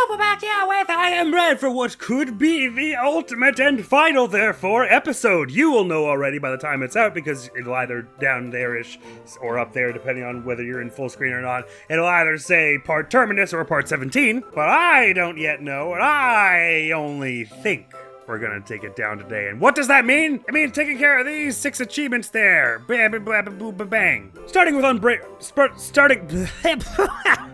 we're back here with I Am Red for what could be the ultimate and final, therefore, episode. You will know already by the time it's out because it'll either down there-ish or up there, depending on whether you're in full screen or not. It'll either say Part Terminus or Part 17, but I don't yet know, and I only think we're gonna take it down today. And what does that mean? It means taking care of these 6 achievements there. Bang. Starting with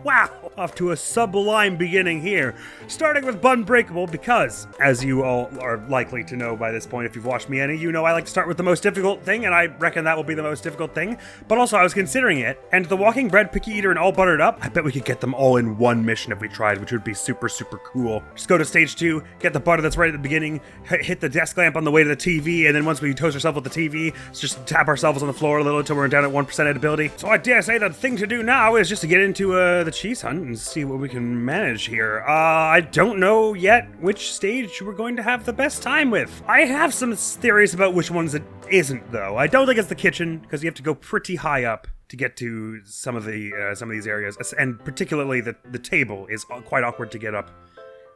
wow. Off to a sublime beginning here. Starting with Unbreakable because, as you all are likely to know by this point if you've watched me any, you know I like to start with the most difficult thing, and I reckon that will be the most difficult thing. But also I was considering it, and the Walking Bread, Picky Eater, and All Buttered Up, I bet we could get them all in one mission if we tried, which would be super, super cool. Just go to stage 2, get the butter that's right at the beginning, hit the desk lamp on the way to the TV, and then once we toast ourselves with the TV, just tap ourselves on the floor a little until we're down at 1% edibility. So I dare say the thing to do now is just to get into the cheese hunt and see what we can manage here. I don't know yet which stage we're going to have the best time with. I have some theories about which ones it isn't, though. I don't think it's the kitchen, because you have to go pretty high up to get to some of these areas, and particularly the table is quite awkward to get up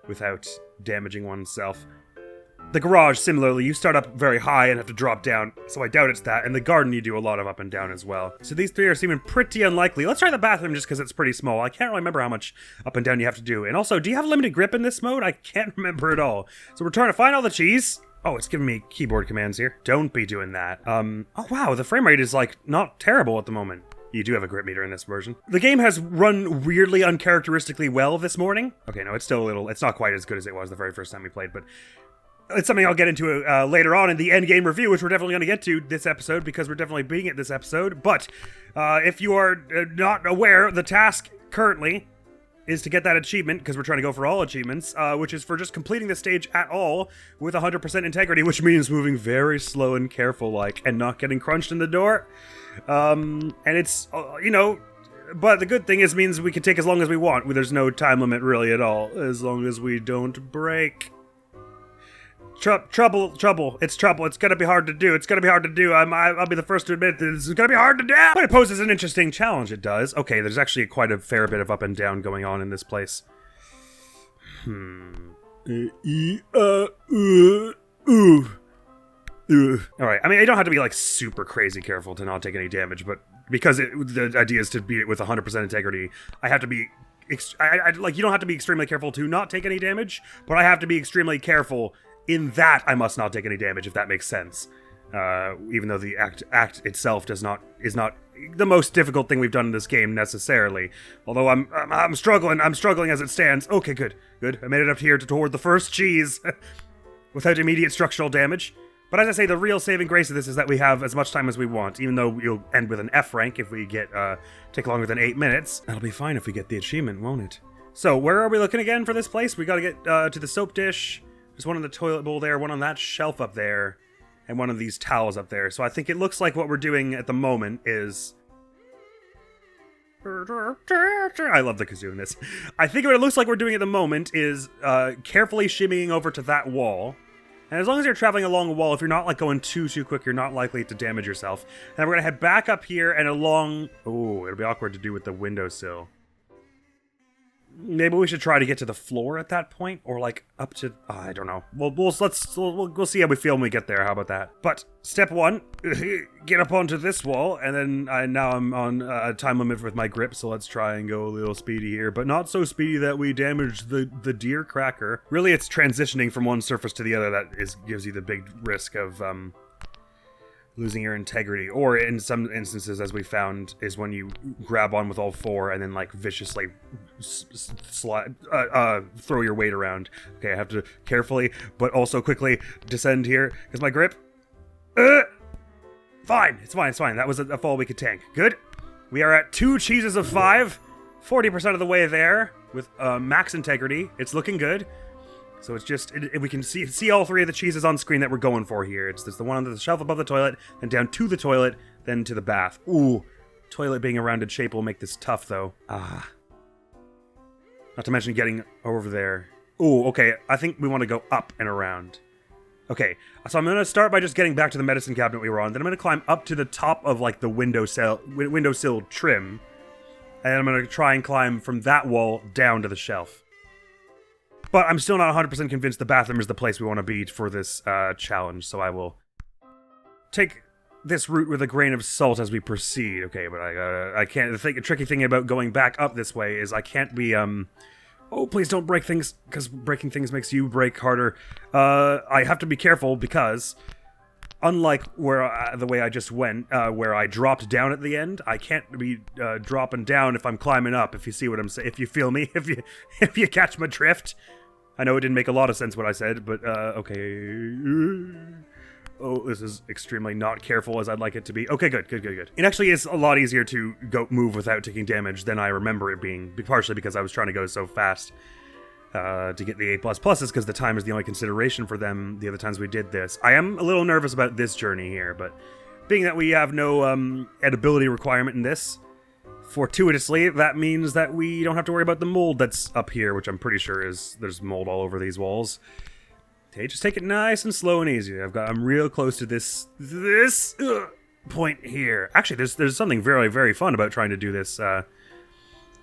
without damaging oneself. The garage, similarly, you start up very high and have to drop down, so I doubt it's that, and the garden you do a lot of up and down as well. So these 3 are seeming pretty unlikely. Let's try the bathroom just because it's pretty small. I can't really remember how much up and down you have to do. And also, do you have limited grip in this mode? I can't remember at all. So we're trying to find all the cheese. Oh, it's giving me keyboard commands here. Don't be doing that. Oh wow, the frame rate is like not terrible at the moment. You do have a grip meter in this version. The game has run weirdly uncharacteristically well this morning. Okay, no, it's not quite as good as it was the very first time we played, but it's something I'll get into later on in the end game review, which we're definitely going to get to this episode because we're definitely beating it this episode. But if you are not aware, the task currently is to get that achievement, because we're trying to go for all achievements, which is for just completing the stage at all with 100% integrity, which means moving very slow and careful-like and not getting crunched in the door. And it's, but the good thing is means we can take as long as we want. There's no time limit really at all, as long as we don't break. Trouble. It's trouble. It's gonna be hard to do. I'll be the first to admit that this is gonna be hard to do. But it poses an interesting challenge, it does. Okay, there's actually quite a fair bit of up and down going on in this place. Alright, I mean, I don't have to be like super crazy careful to not take any damage, but because the idea is to beat it with 100% integrity, I have to be you don't have to be extremely careful to not take any damage, but I have to be extremely careful in that I must not take any damage, if that makes sense. Even though the act itself is not the most difficult thing we've done in this game necessarily. Although I'm struggling as it stands. Okay, good. I made it up here toward the first cheese without immediate structural damage. But as I say, the real saving grace of this is that we have as much time as we want, even though you'll end with an F rank if we take longer than 8 minutes. That'll be fine if we get the achievement, won't it? So, where are we looking again for this place? We gotta get to the soap dish. There's one in the toilet bowl there, one on that shelf up there, and one of these towels up there. So I think it looks like what we're doing at the moment is... I love the kazoo in this. I think what it looks like we're doing at the moment is carefully shimmying over to that wall. And as long as you're traveling along a wall, if you're not like going too quick, you're not likely to damage yourself. And then we're going to head back up here and along... Oh, it'll be awkward to do with the windowsill. Maybe we should try to get to the floor at that point, or like up to, I don't know. We'll see how we feel when we get there. How about that? But step 1, get up onto this wall, and then now I'm on a time limit with my grip, so let's try and go a little speedy here, but not so speedy that we damage the deer cracker. Really, it's transitioning from one surface to the other that gives you the big risk of losing your integrity, or in some instances, as we found, is when you grab on with all 4 and then like viciously throw your weight around. Okay, I have to carefully but also quickly descend here because my grip. Fine, it's fine. That was a fall we could tank. Good. We are at 2 cheeses of 5, 40% of the way there with max integrity. It's looking good. So it's just, we can see all 3 of the cheeses on screen that we're going for here. It's the one on the shelf above the toilet, then down to the toilet, then to the bath. Ooh, toilet being a rounded shape will make this tough, though. Not to mention getting over there. Ooh, okay, I think we want to go up and around. Okay, so I'm going to start by just getting back to the medicine cabinet we were on. Then I'm going to climb up to the top of, like, the windowsill trim. And I'm going to try and climb from that wall down to the shelf. But I'm still not 100% convinced the bathroom is the place we want to be for this challenge, so I will take this route with a grain of salt as we proceed. Okay, but I can't. The tricky thing about going back up this way is I can't be oh, please don't break things, because breaking things makes you break harder. I have to be careful because, unlike where the way I just went, where I dropped down at the end, I can't be dropping down if I'm climbing up. If you see what I'm saying, if you feel me, if you catch my drift. I know it didn't make a lot of sense what I said, but okay. Oh, this is extremely not careful as I'd like it to be. Okay, good. It actually is a lot easier to move without taking damage than I remember it being, partially because I was trying to go so fast to get the A++s, because the time is the only consideration for them the other times we did this. I am a little nervous about this journey here, but being that we have no edibility requirement in this, fortuitously, that means that we don't have to worry about the mold that's up here, which I'm pretty sure there's mold all over these walls. Okay, just take it nice and slow and easy. I'm real close to this point here. Actually, there's something very, very fun about trying to do this the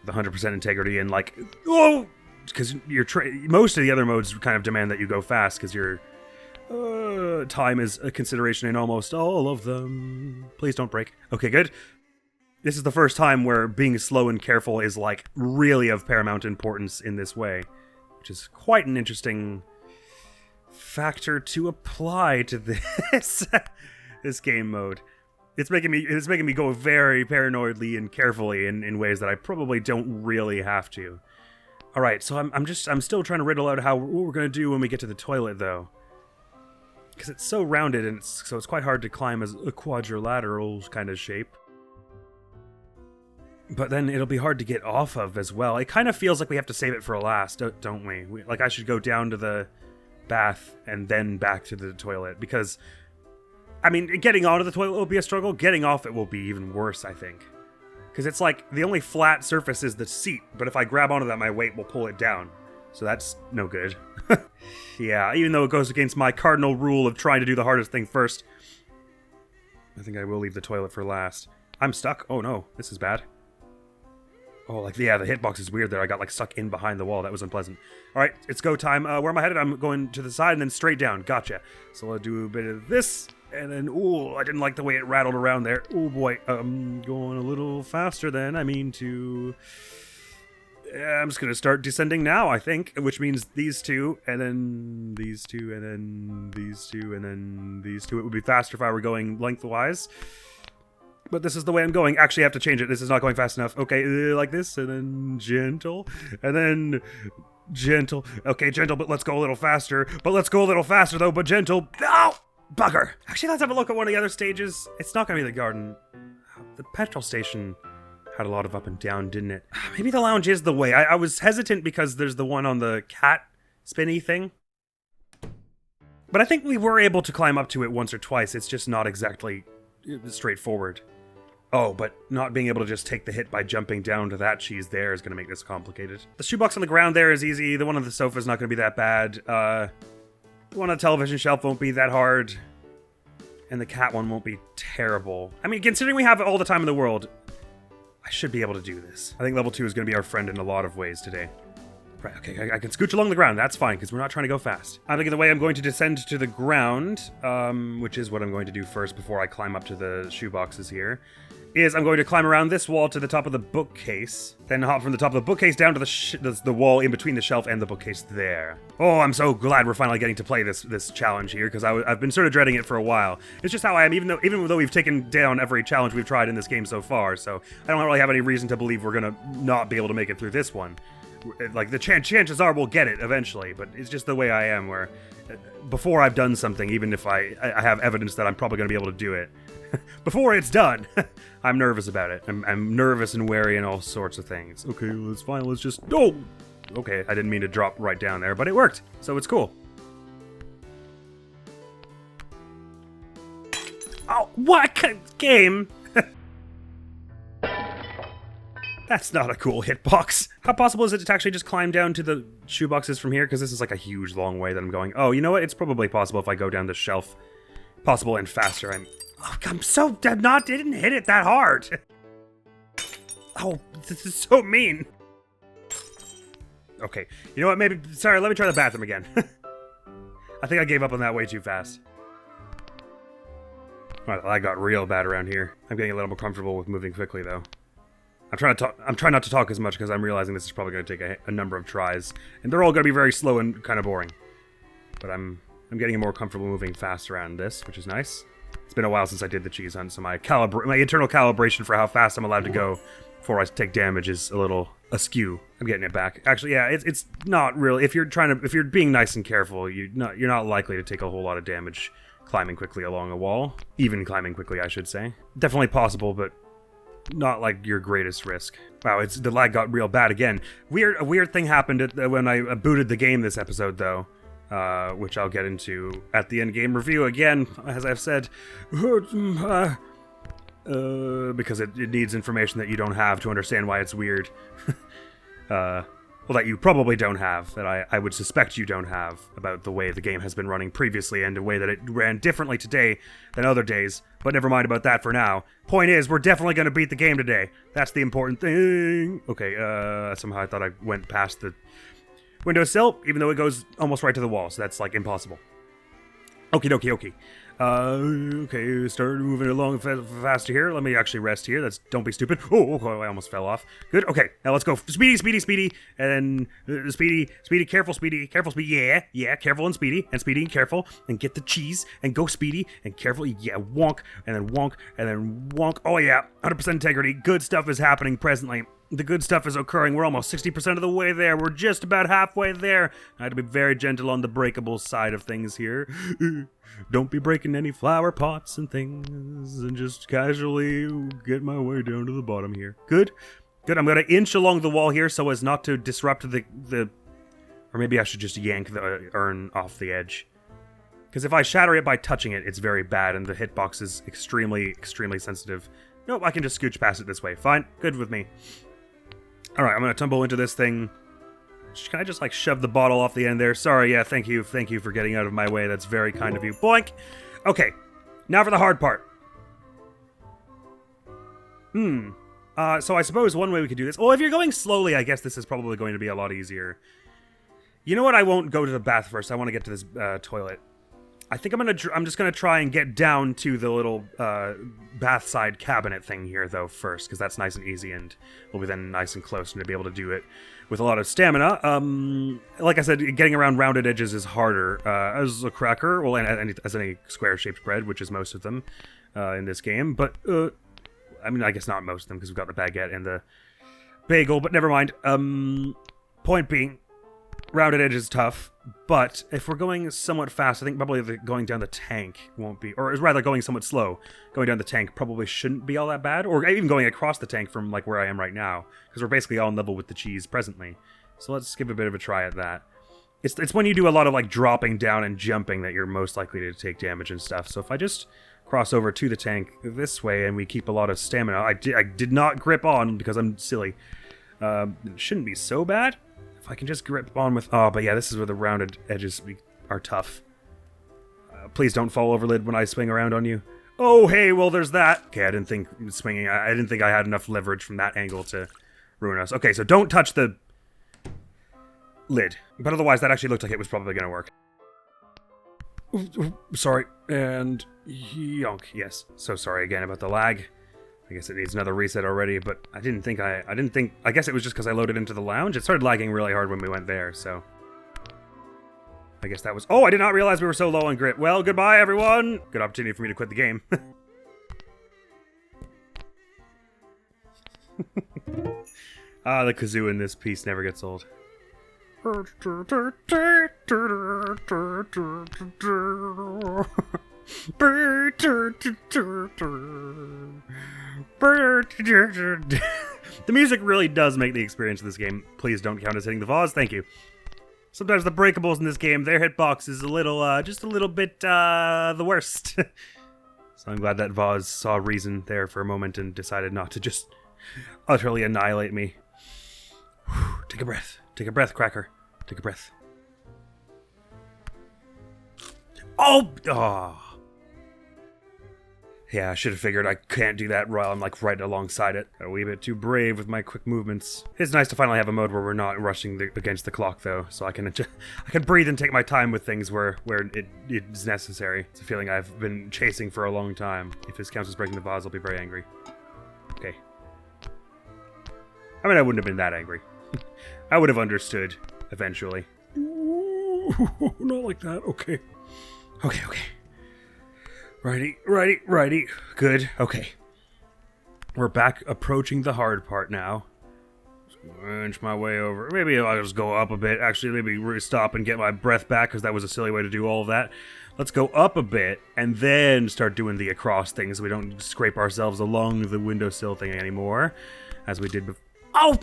100% integrity and like, oh, because most of the other modes kind of demand that you go fast because your time is a consideration in almost all of them. Please don't break. Okay, good. This is the first time where being slow and careful is like really of paramount importance in this way, which is quite an interesting factor to apply to this this game mode. It's making me go very paranoidly and carefully in ways that I probably don't really have to. All right, so I'm still trying to riddle out what we're gonna do when we get to the toilet though, because it's so rounded and it's quite hard to climb as a quadrilateral kind of shape. But then it'll be hard to get off of as well. It kind of feels like we have to save it for last, don't we? Like I should go down to the bath and then back to the toilet, because I mean, getting onto the toilet will be a struggle. Getting off it will be even worse, I think, because it's like the only flat surface is the seat, but if I grab onto that, my weight will pull it down, so that's no good. Yeah, even though it goes against my cardinal rule of trying to do the hardest thing first, I think I will leave the toilet for last. I'm stuck. Oh no, this is bad. Oh, like, yeah, the hitbox is weird there. I got, like, stuck in behind the wall. That was unpleasant. All right, it's go time. Where am I headed? I'm going to the side and then straight down. Gotcha. So I'll do a bit of this, and then, ooh, I didn't like the way it rattled around there. Oh, boy. I'm going a little faster than I mean to. I'm just going to start descending now, I think, which means these two, and then these two, and then these two, and then these two. It would be faster if I were going lengthwise. But this is the way I'm going. Actually, I have to change it. This is not going fast enough. Okay, like this, and then gentle, and then gentle. Okay, gentle, but let's go a little faster. But let's go a little faster, though, but gentle. Oh, bugger. Actually, let's have a look at one of the other stages. It's not going to be the garden. The petrol station had a lot of up and down, didn't it? Maybe the lounge is the way. I was hesitant because there's the one on the cat spinny thing. But I think we were able to climb up to it once or twice. It's just not exactly straightforward. Oh, but not being able to just take the hit by jumping down to that cheese there is going to make this complicated. The shoebox on the ground there is easy. The one on the sofa is not going to be that bad. The one on the television shelf won't be that hard. And the cat one won't be terrible. I mean, considering we have all the time in the world, I should be able to do this. I think level 2 is going to be our friend in a lot of ways today. Right, okay, I can scooch along the ground. That's fine, because we're not trying to go fast. I'm thinking the way I'm going to descend to the ground, which is what I'm going to do first before I climb up to the shoeboxes here, is I'm going to climb around this wall to the top of the bookcase, then hop from the top of the bookcase down to the wall in between the shelf and the bookcase there. Oh, I'm so glad we're finally getting to play this challenge here, because I've been sort of dreading it for a while. It's just how I am, even though we've taken down every challenge we've tried in this game so far, so I don't really have any reason to believe we're gonna not be able to make it through this one. Like, the chances are we'll get it eventually, but it's just the way I am, where before I've done something, even if I have evidence that I'm probably going to be able to do it, before it's done, I'm nervous about it. I'm nervous and wary and all sorts of things. Okay, let's fine, let's just... Oh! Okay, I didn't mean to drop right down there, but it worked, so it's cool. Oh, what game? That's not a cool hitbox. How possible is it to actually just climb down to the shoeboxes from here? Because this is like a huge long way that I'm going. Oh, you know what? It's probably possible if I go down the shelf. Possible and faster. I'm so didn't hit it that hard. Oh, this is so mean. Okay. You know what? Maybe... Sorry, let me try the bathroom again. I think I gave up on that way too fast. Alright, well, I got real bad around here. I'm getting a little more comfortable with moving quickly, though. I'm trying not to talk as much because I'm realizing this is probably going to take a number of tries. And they're all going to be very slow and kind of boring. But I'm getting more comfortable moving fast around this, which is nice. It's been a while since I did the cheese hunt, so my internal calibration for how fast I'm allowed to go before I take damage is a little askew. I'm getting it back. Actually, yeah, it's not really. If you're being nice and careful, you're not likely to take a whole lot of damage climbing quickly along a wall. Even climbing quickly, I should say. Definitely possible, but not like your greatest risk. Wow, the lag got real bad again. A weird thing happened when I booted the game this episode, though. Which I'll get into at the end game review again, as I've said, because it needs information that you don't have to understand why it's weird. Well, that you probably don't have, that I would suspect you don't have, about the way the game has been running previously and the way that it ran differently today than other days, but never mind about that for now. Point is, we're definitely going to beat the game today. That's the important thing. Okay, somehow I thought I went past the windowsill, even though it goes almost right to the wall, so that's, like, impossible. Okie dokie. Okay, start moving along faster here. Let me actually rest here. Don't be stupid. Oh, I almost fell off. Good, okay, now let's go. Speedy. And then, speedy, careful, speedy. Yeah, careful and speedy and careful. And get the cheese, and go speedy, and careful. Yeah, wonk, and then wonk. Oh, yeah, 100% integrity. Good stuff is happening presently. The good stuff is occurring. We're almost 60% of the way there. We're just about halfway there. I had to be very gentle on the breakable side of things here. Don't be breaking any flower pots and things, and just casually get my way down to the bottom here. Good. I'm going to inch along the wall here so as not to disrupt the or maybe I should just yank the urn off the edge. Because if I shatter it by touching it, it's very bad, and the hitbox is extremely sensitive. Nope, I can just scooch past it this way. Fine. Good with me. Alright, I'm gonna tumble into this thing. Can I just, like, shove the bottle off the end there? Sorry, yeah, thank you for getting out of my way. That's very kind of you. Boink! Okay, now for the hard part. So I suppose one way we could do this... Well, if you're going slowly, I guess this is probably going to be a lot easier. You know what? I won't go to the bath first. I want to get to this toilet. I think I'm just gonna try and get down to the little bath side cabinet thing here though first, because that's nice and easy, and we'll be then nice and close and to be able to do it with a lot of stamina. Like I said, getting around rounded edges is harder as a cracker, well, and as any square-shaped bread, which is most of them in this game. But I mean, I guess not most of them because we've got the baguette and the bagel. But never mind. Point being, rounded edge is tough, but if we're going somewhat fast, I think probably going down the tank won't be, or rather going somewhat slow, going down the tank probably shouldn't be all that bad, or even going across the tank from like where I am right now, because we're basically on level with the cheese presently. So let's give a bit of a try at that. It's when you do a lot of like dropping down and jumping that you're most likely to take damage and stuff. So if I just cross over to the tank this way and we keep a lot of stamina, I did not grip on because I'm silly. It shouldn't be so bad. If I can just grip on with... Oh, but yeah, this is where the rounded edges are tough. Please don't fall over, Lid, when I swing around on you. Oh, hey, well, there's that. Okay, I didn't think swinging... I didn't think I had enough leverage from that angle to ruin us. Okay, so don't touch the lid. But otherwise, that actually looked like it was probably going to work. Sorry. And yonk. Yes. So sorry again about the lag. I guess it needs another reset already, but I guess it was just because I loaded into the lounge. It started lagging really hard when we went there, so. I guess that was... Oh, I did not realize we were so low on grip. Well, goodbye, everyone. Good opportunity for me to quit the game. The kazoo in this piece never gets old. The music really does make the experience of this game. Please don't count as hitting the vase. Thank you. Sometimes the breakables in this game, their hitbox is a little, just a little bit, the worst. So I'm glad that vase saw reason there for a moment and decided not to just utterly annihilate me. Whew, take a breath. Take a breath, Cracker. Take a breath. Oh! Yeah, I should have figured I can't do that while I'm like right alongside it. A wee bit too brave with my quick movements. It's nice to finally have a mode where we're not rushing against the clock though, so I can breathe and take my time with things where it is necessary. It's a feeling I've been chasing for a long time. If this counts as breaking the vase, I'll be very angry. Okay. I mean, I wouldn't have been that angry. I would have understood eventually. Ooh, not like that. Okay. Okay. Righty. Good. Okay. We're back approaching the hard part now. Just inch my way over. Maybe I'll just go up a bit. Actually, maybe stop and get my breath back, because that was a silly way to do all of that. Let's go up a bit and then start doing the across thing so we don't scrape ourselves along the windowsill thing anymore, as we did before. Oh!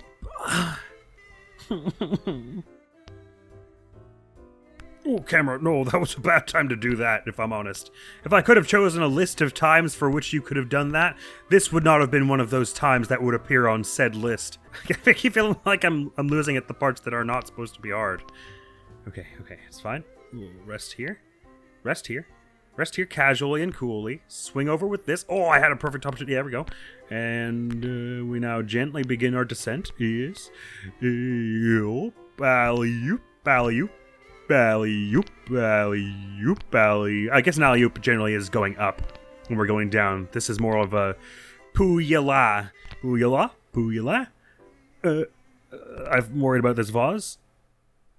Oh, camera, no, that was a bad time to do that, if I'm honest. If I could have chosen a list of times for which you could have done that, this would not have been one of those times that would appear on said list. I keep feeling like I'm losing at the parts that are not supposed to be hard. Okay, it's fine. Ooh, rest here casually and coolly. Swing over with this. Oh, I had a perfect option. Yeah, there we go. And we now gently begin our descent. Yes. Alley-oop. I guess an alley-oop generally is going up when we're going down. This is more of a poo-ya-la. I'm worried about this vase.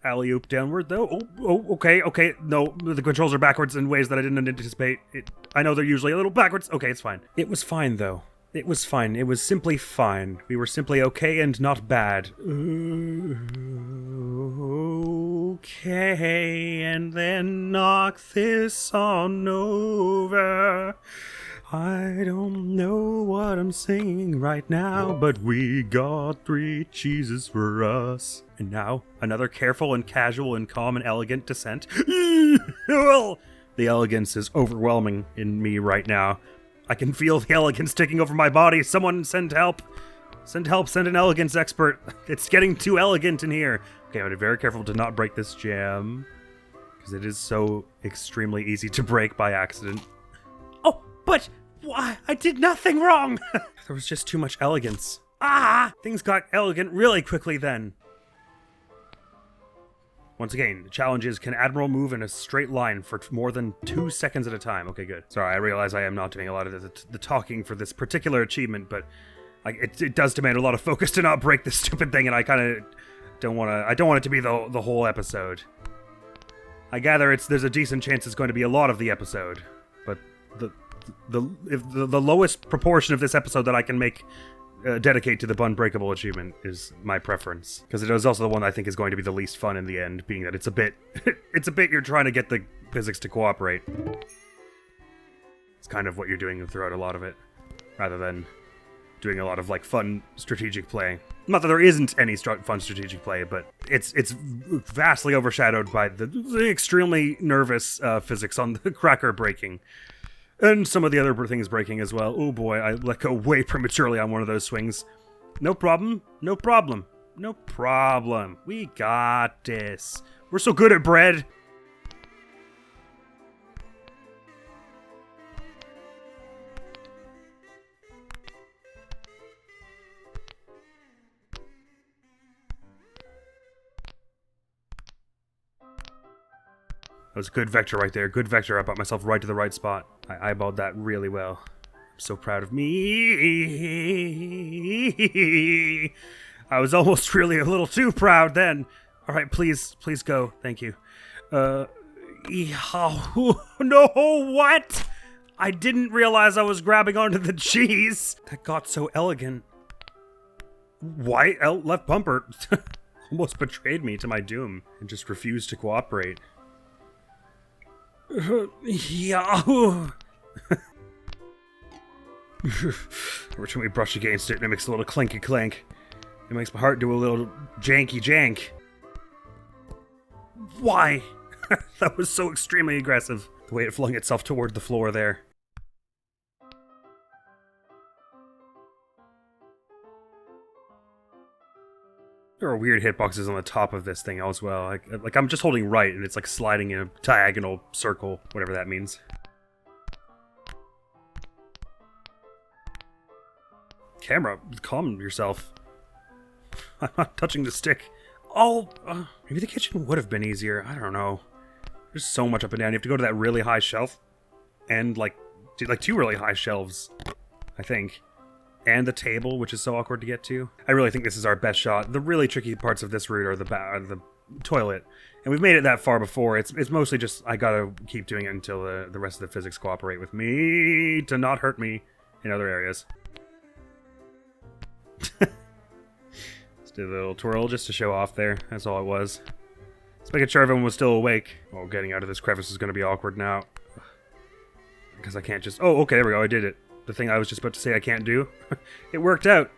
Alley-oop downward, though. Oh, okay. No, the controls are backwards in ways that I didn't anticipate. I know they're usually a little backwards. Okay, it's fine. It was fine, though. It was fine. It was simply fine. We were simply okay and not bad. Okay, and then knock this on over. I don't know what I'm singing right now, but we got 3 cheeses for us. And now, another careful and casual and calm and elegant descent. Well, the elegance is overwhelming in me right now. I can feel the elegance taking over my body. Someone send help. Send an elegance expert. It's getting too elegant in here. Okay, I'm gonna be very careful to not break this gem, because it is so extremely easy to break by accident. Oh, but why? I did nothing wrong. There was just too much elegance. Things got elegant really quickly then. Once again, the challenge is, can Admiral move in a straight line for more than 2 seconds at a time? Okay, good. Sorry, I realize I am not doing a lot of the talking for this particular achievement, but it does demand a lot of focus to not break this stupid thing, and I kind of don't want to. I don't want it to be the whole episode. I gather there's a decent chance it's going to be a lot of the episode, but the lowest proportion of this episode that I can make dedicate to the Unbreakable achievement is my preference, because it is also the one I think is going to be the least fun in the end, being that it's a bit you're trying to get the physics to cooperate. It's kind of what you're doing throughout a lot of it, rather than doing a lot of like fun strategic play. Not that there isn't any fun strategic play, but it's vastly overshadowed by the extremely nervous physics on the cracker breaking. And some of the other things breaking as well. Oh boy, I let go way prematurely on one of those swings. No problem. We got this. We're so good at bread. That was a good vector right there. Good vector. I brought myself right to the right spot. I eyeballed that really well. I'm so proud of me. I was almost really a little too proud then. All right, please go. Thank you. No, what? I didn't realize I was grabbing onto the cheese. That got so elegant. White left bumper almost betrayed me to my doom and just refused to cooperate. Yeah. Every time we brush against it, it makes a little clinky clank. It makes my heart do a little janky jank. Why? That was so extremely aggressive. The way it flung itself toward the floor there. There are weird hitboxes on the top of this thing as well. Like I'm just holding right and it's like sliding in a diagonal circle, whatever that means. Camera, calm yourself. I'm not touching the stick. Oh, maybe the kitchen would have been easier. I don't know. There's so much up and down. You have to go to that really high shelf. And, like 2 really high shelves, I think. And the table, which is so awkward to get to. I really think this is our best shot. The really tricky parts of this route are the toilet. And we've made it that far before. It's mostly just, I gotta keep doing it until the rest of the physics cooperate with me to not hurt me in other areas. Let's do a little twirl just to show off there. That's all it was. Just making sure everyone was still awake. Oh, getting out of this crevice is gonna be awkward now. Because I can't just... Oh, okay, there we go, I did it. The thing I was just about to say I can't do. It worked out.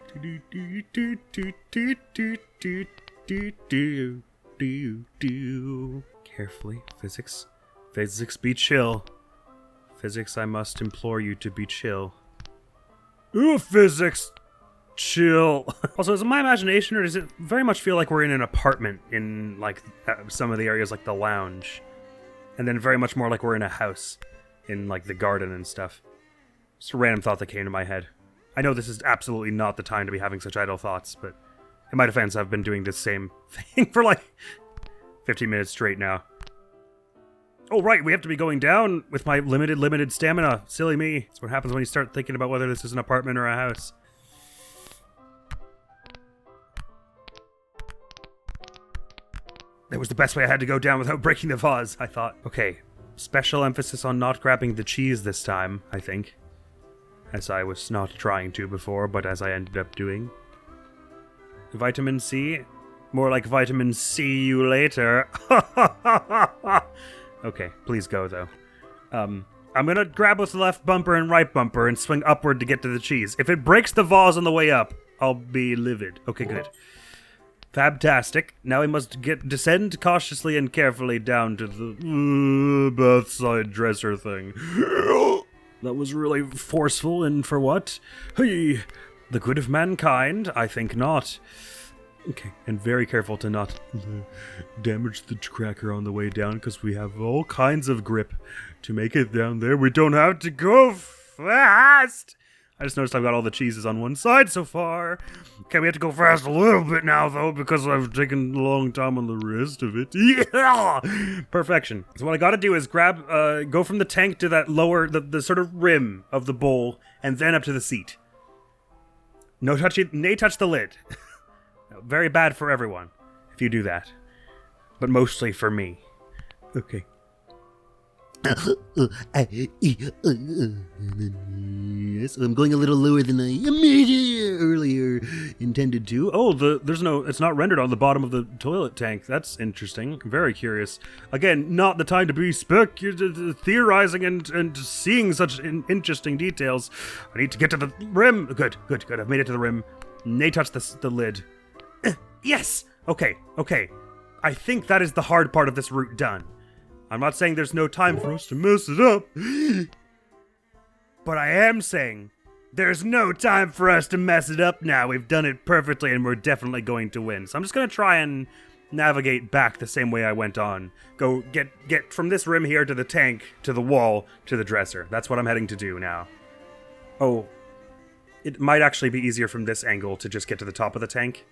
Carefully, physics. Physics, be chill. Physics, I must implore you to be chill. Ooh, physics! Chill. Also, is it my imagination, or does it very much feel like we're in an apartment in, like, some of the areas, like the lounge? And then very much more like we're in a house in, like, the garden and stuff. Just a random thought that came to my head. I know this is absolutely not the time to be having such idle thoughts, but in my defense, I've been doing this same thing for, like, 15 minutes straight now. Oh, right, we have to be going down with my limited stamina. Silly me. That's what happens when you start thinking about whether this is an apartment or a house. That was the best way I had to go down without breaking the vase, I thought. Okay, special emphasis on not grabbing the cheese this time, I think. As I was not trying to before, but as I ended up doing. Vitamin C? More like vitamin see you later. Okay, please go, though. I'm gonna grab with the left bumper and right bumper and swing upward to get to the cheese. If it breaks the vase on the way up, I'll be livid. Okay, good. Fabtastic. Now we must descend cautiously and carefully down to the bedside dresser thing. That was really forceful, and for what? Hey, the good of mankind? I think not. Okay, and very careful to not damage the cracker on the way down, because we have all kinds of grip to make it down there. We don't have to go fast. I just noticed I've got all the cheeses on one side so far. Okay, we have to go fast a little bit now, though, because I've taken a long time on the rest of it. Yeah! Perfection. So what I gotta do is grab, go from the tank to that lower, the sort of rim of the bowl, and then up to the seat. No touchy, nay touch the lid. Very bad for everyone, if you do that. But mostly for me. Okay. Yes, I'm going a little lower than I earlier intended to. Oh, it's not rendered on the bottom of the toilet tank. That's interesting. Very curious. Again, not the time to be theorizing and seeing such interesting details. I need to get to the rim. Good. I've made it to the rim. Nay touch the lid. Yes! Okay. I think that is the hard part of this route done. I'm not saying there's no time for us to mess it up. But I am saying there's no time for us to mess it up now. We've done it perfectly and we're definitely going to win. So I'm just going to try and navigate back the same way I went on. Go get from this rim here to the tank, to the wall, to the dresser. That's what I'm heading to do now. Oh, it might actually be easier from this angle to just get to the top of the tank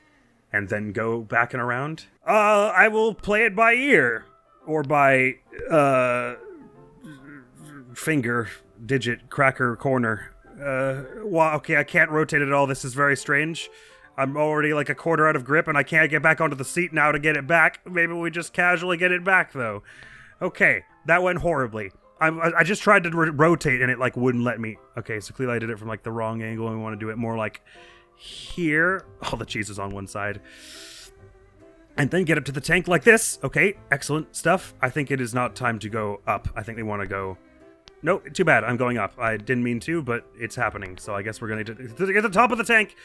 and then go back and around. I will play it by ear. Or by, finger, digit, cracker, corner. Wow, okay, I can't rotate it at all. This is very strange. I'm already like a quarter out of grip, and I can't get back onto the seat now to get it back. Maybe we just casually get it back, though. Okay, that went horribly. I just tried to rotate, and it, like, wouldn't let me. Okay, so clearly I did it from, like, the wrong angle, and we want to do it more, like, here. Oh, the cheese is on one side. And then get up to the tank like this. Okay, excellent stuff. I think it is not time to go up. I think we want to go... No, too bad. I'm going up. I didn't mean to, but it's happening. So I guess we're going to get to the top of the tank.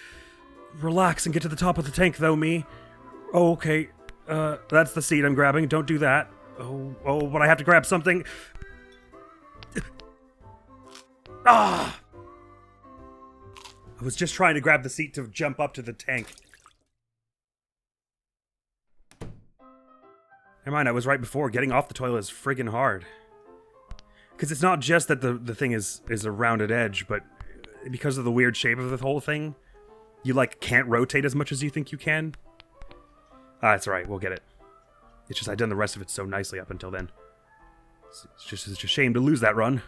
Relax and get to the top of the tank, though, me. Oh, okay. That's the seat I'm grabbing. Don't do that. Oh, but I have to grab something. Ah! I was just trying to grab the seat to jump up to the tank. Never mind, I was right before. Getting off the toilet is friggin' hard. Because it's not just that the thing is a rounded edge, but because of the weird shape of the whole thing, You, like, can't rotate as much as you think you can. Ah, that's alright, we'll get it. It's just I've done the rest of it so nicely up until then. It's just a shame to lose that run.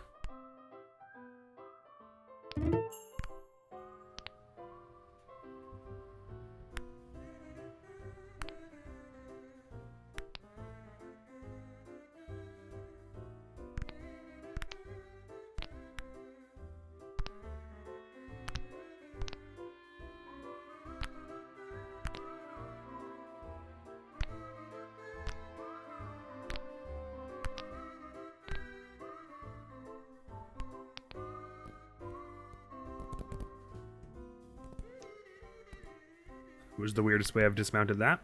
Was the weirdest way I've dismounted that.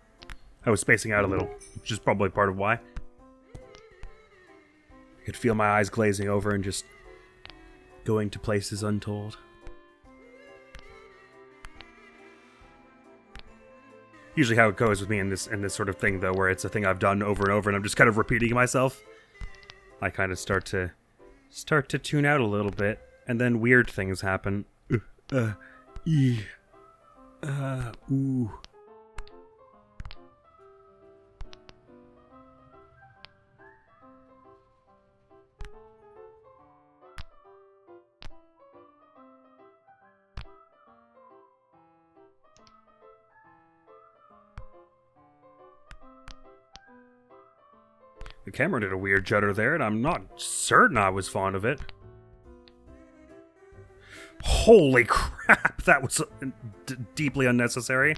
I was spacing out a little, which is probably part of why. I could feel my eyes glazing over and just going to places untold. Usually how it goes with me in this sort of thing, though, where it's a thing I've done over and over and I'm just kind of repeating myself. I kind of start to tune out a little bit, and then weird things happen. Ooh. The camera did a weird judder there, and I'm not certain I was fond of it. Holy crap, that was deeply unnecessary.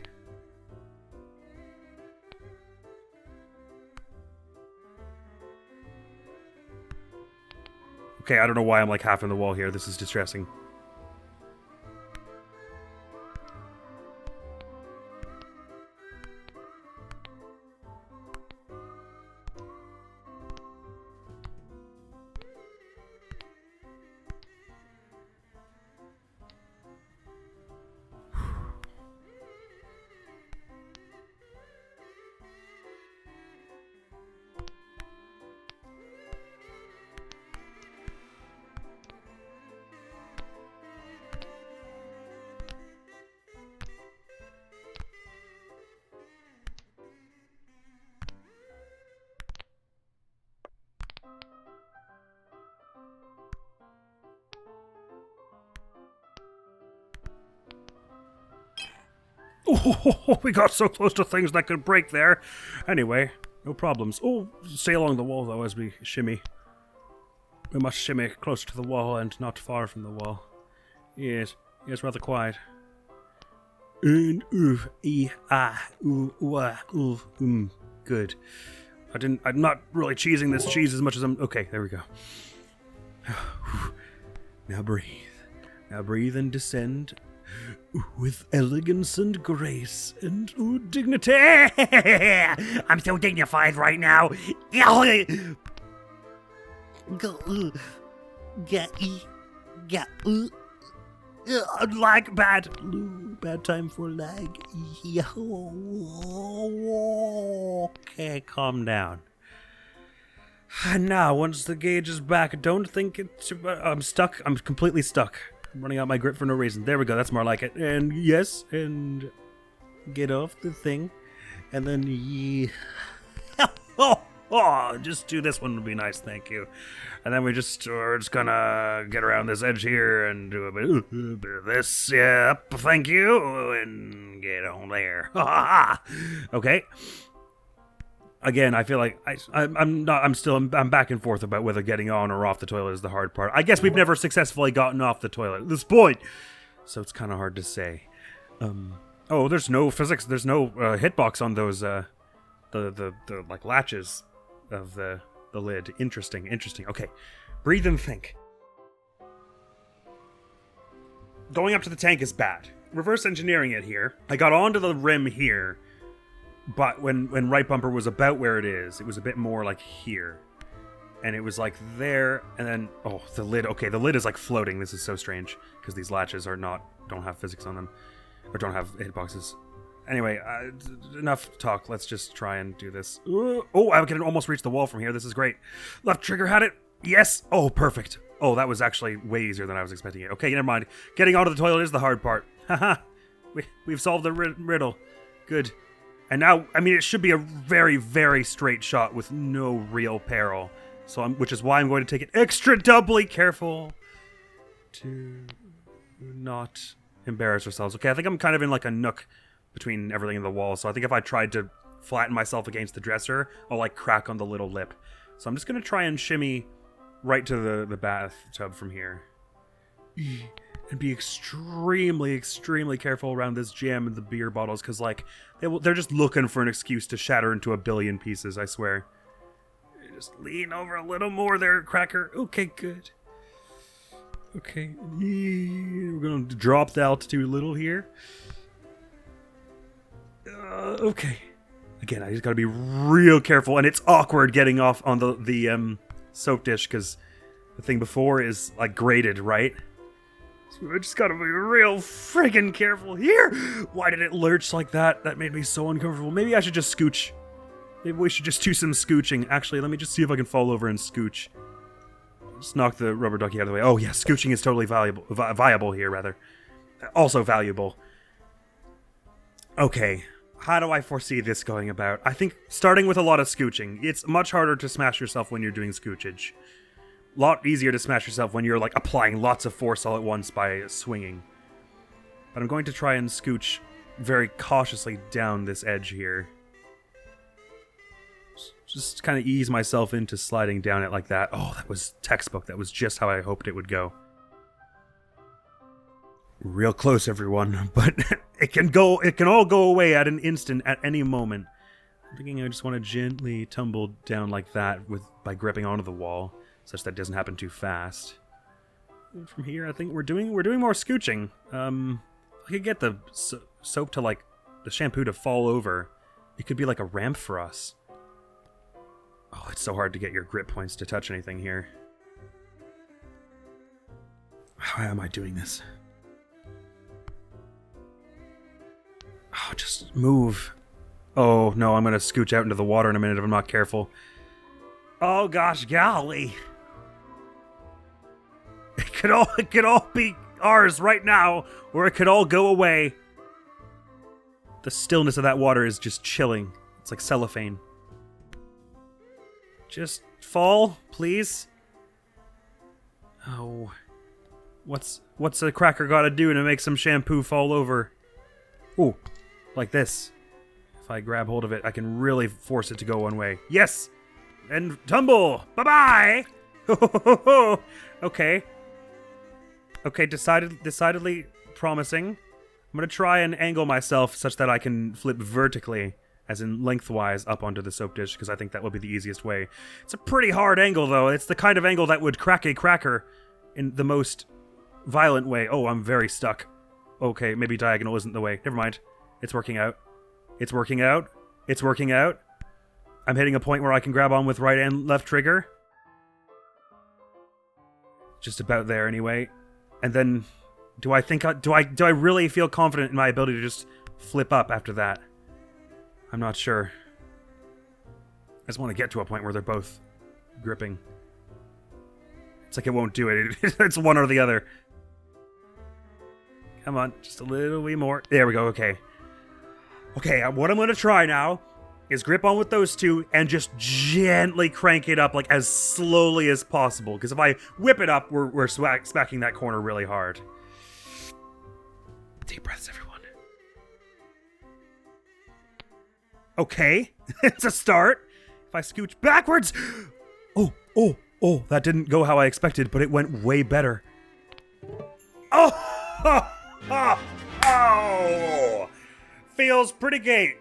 Okay, I don't know why I'm like half in the wall here. This is distressing. Oh, we got so close to things that could break there. Anyway, no problems. Oh, stay along the wall, though, as we shimmy. We must shimmy closer to the wall and not far from the wall. Yes, rather quiet. And good. I'm not really cheesing this cheese as much as I'm... Okay, there we go. Now breathe. Now breathe and descend with elegance and grace and dignity. I'm so dignified right now. Lag bad. Bad time for lag. Okay, calm down. And now, once the gauge is back, I don't think it's... I'm stuck. I'm completely stuck. I'm running out my grip for no reason. There we go. That's more like it. And yes, and get off the thing. And then just do this one would be nice, thank you. And then we're just gonna get around this edge here and do a bit of this. Yep, thank you. And get on there. Okay. Again, I feel like I'm back and forth about whether getting on or off the toilet is the hard part. I guess we've never successfully gotten off the toilet at this point, so it's kind of hard to say. Oh, there's no physics. There's no hitbox on those the like latches of the lid. Interesting. Okay, breathe and think. Going up to the tank is bad. Reverse engineering it here. I got onto the rim here. But when right bumper was about where it is, it was a bit more like here. And it was like there, and then, oh, the lid. Okay, the lid is like floating. This is so strange, because these latches don't have physics on them, or don't have hitboxes. Anyway, enough talk. Let's just try and do this. Oh, I can almost reach the wall from here. This is great. Left trigger had it. Yes. Oh, perfect. Oh, that was actually way easier than I was expecting it. Okay, never mind. Getting onto the toilet is the hard part. Haha. We've solved the riddle. Good. And now, I mean, it should be a very, very straight shot with no real peril. Which is why I'm going to take it extra doubly careful to not embarrass ourselves. Okay, I think I'm kind of in like a nook between everything and the wall. So I think if I tried to flatten myself against the dresser, I'll like crack on the little lip. So I'm just going to try and shimmy right to the bathtub from here. And be extremely, extremely careful around this jam and the beer bottles, because, like, they're just looking for an excuse to shatter into a billion pieces, I swear. Just lean over a little more there, Cracker. Okay, good. Okay. We're going to drop the altitude a little here. Okay. Again, I just got to be real careful, and it's awkward getting off on the soap dish, because the thing before is, like, grated, right? So I just gotta be real friggin' careful here. Why did it lurch like that? That made me so uncomfortable. Maybe I should just scooch. Maybe we should just do some scooching. Actually, let me just see if I can fall over and scooch. Just knock the rubber ducky out of the way. Oh yeah, scooching is totally viable here, rather. Also valuable. Okay, how do I foresee this going about? I think starting with a lot of scooching. It's much harder to smash yourself when you're doing scoochage. Lot easier to smash yourself when you're like applying lots of force all at once by swinging. But I'm going to try and scooch very cautiously down this edge here. Just kind of ease myself into sliding down it like that. Oh, that was textbook. That was just how I hoped it would go. Real close, everyone, but it can all go away at an instant at any moment. I'm thinking I just want to gently tumble down like that by gripping onto the wall, such that it doesn't happen too fast. And from here, I think we're doing more scooching. I could get the soap to, like, the shampoo to fall over. It could be like a ramp for us. Oh, it's so hard to get your grip points to touch anything here. How am I doing this? Oh, just move. Oh, no, I'm gonna scooch out into the water in a minute if I'm not careful. Oh, gosh, golly. It could all be ours right now, or it could all go away. The stillness of that water is just chilling. It's like cellophane. Just fall, please. Oh. What's a cracker gotta do to make some shampoo fall over? Ooh, like this. If I grab hold of it, I can really force it to go one way. Yes! And tumble! Bye-bye! Okay. Okay, decidedly promising. I'm gonna try and angle myself such that I can flip vertically, as in lengthwise, up onto the soap dish, because I think that will be the easiest way. It's a pretty hard angle, though. It's the kind of angle that would crack a cracker in the most violent way. Oh, I'm very stuck. Okay, maybe diagonal isn't the way. Never mind. It's working out. It's working out. It's working out. I'm hitting a point where I can grab on with right and left trigger. Just about there, anyway. And then, do I really feel confident in my ability to just flip up after that? I'm not sure. I just want to get to a point where they're both gripping. It's like it won't do it. It's one or the other. Come on, just a little bit more. There we go, okay. Okay, what I'm going to try now is grip on with those two and just gently crank it up, like, as slowly as possible. Because if I whip it up, we're smacking that corner really hard. Deep breaths, everyone. Okay, it's a start. If I scooch backwards... Oh, that didn't go how I expected, but it went way better. Oh! Feels pretty gay.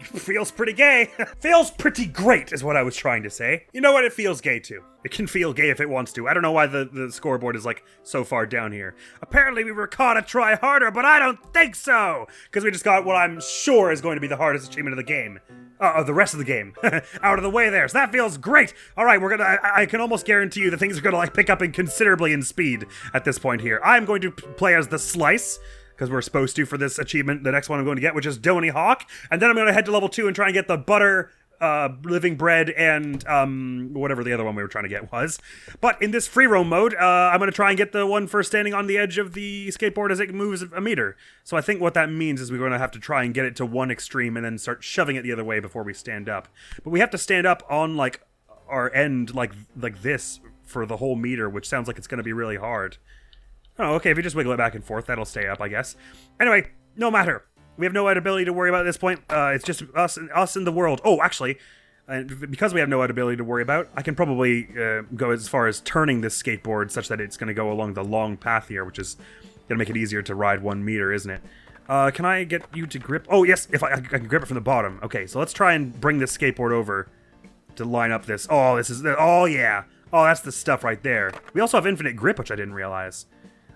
Feels pretty gay. Feels pretty great is what I was trying to say. You know what? It feels gay too. It can feel gay if it wants to. I don't know why the scoreboard is like so far down here. Apparently we were caught to try harder, but I don't think so. Because we just got what I'm sure is going to be the hardest achievement of the game. The rest of the game. Out of the way there. So that feels great. All right, I can almost guarantee you that things are going to like pick up considerably in speed at this point here. I'm going to play as the Slice, because we're supposed to for this achievement. The next one I'm going to get, which is Donny Hawk. And then I'm going to head to level 2 and try and get the Butter living bread and whatever the other one we were trying to get was. But in this free roam mode, I'm going to try and get the one first standing on the edge of the skateboard as it moves a meter. So I think what that means is we're going to have to try and get it to one extreme and then start shoving it the other way before we stand up. But we have to stand up on like our end like this for the whole meter, which sounds like it's going to be really hard. Oh, okay, if you just wiggle it back and forth, that'll stay up, I guess. Anyway, no matter. We have no ability to worry about at this point. It's just us in the world. Oh, actually, because we have no ability to worry about, I can probably go as far as turning this skateboard such that it's going to go along the long path here, which is going to make it easier to ride 1 meter, isn't it? Can I get you to grip? Oh, yes, if I can grip it from the bottom. Okay, so let's try and bring this skateboard over to line up this. Oh, this is... Oh, yeah. Oh, that's the stuff right there. We also have infinite grip, which I didn't realize.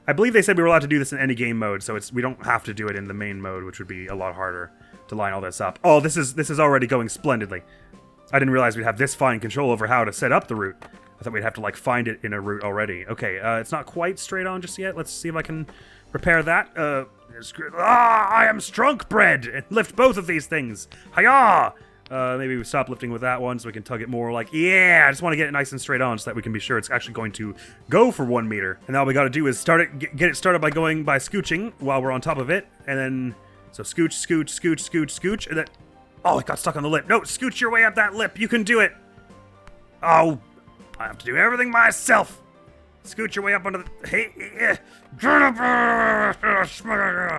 I believe they said we were allowed to do this in any game mode, so we don't have to do it in the main mode, which would be a lot harder to line all this up. Oh, this is already going splendidly. I didn't realize we'd have this fine control over how to set up the route. I thought we'd have to, like, find it in a route already. Okay, it's not quite straight on just yet. Let's see if I can repair that. I am strunk bread! And lift both of these things! Hiya! Maybe we stop lifting with that one so we can tug it more like, yeah, I just want to get it nice and straight on so that we can be sure it's actually going to go for 1 meter. And all we got to do is get it started by scooching while we're on top of it. And then, so scooch, scooch, scooch, scooch, scooch. And then, oh, it got stuck on the lip. No, scooch your way up that lip. You can do it. Oh, I have to do everything myself. Scoot your way up onto the, hey,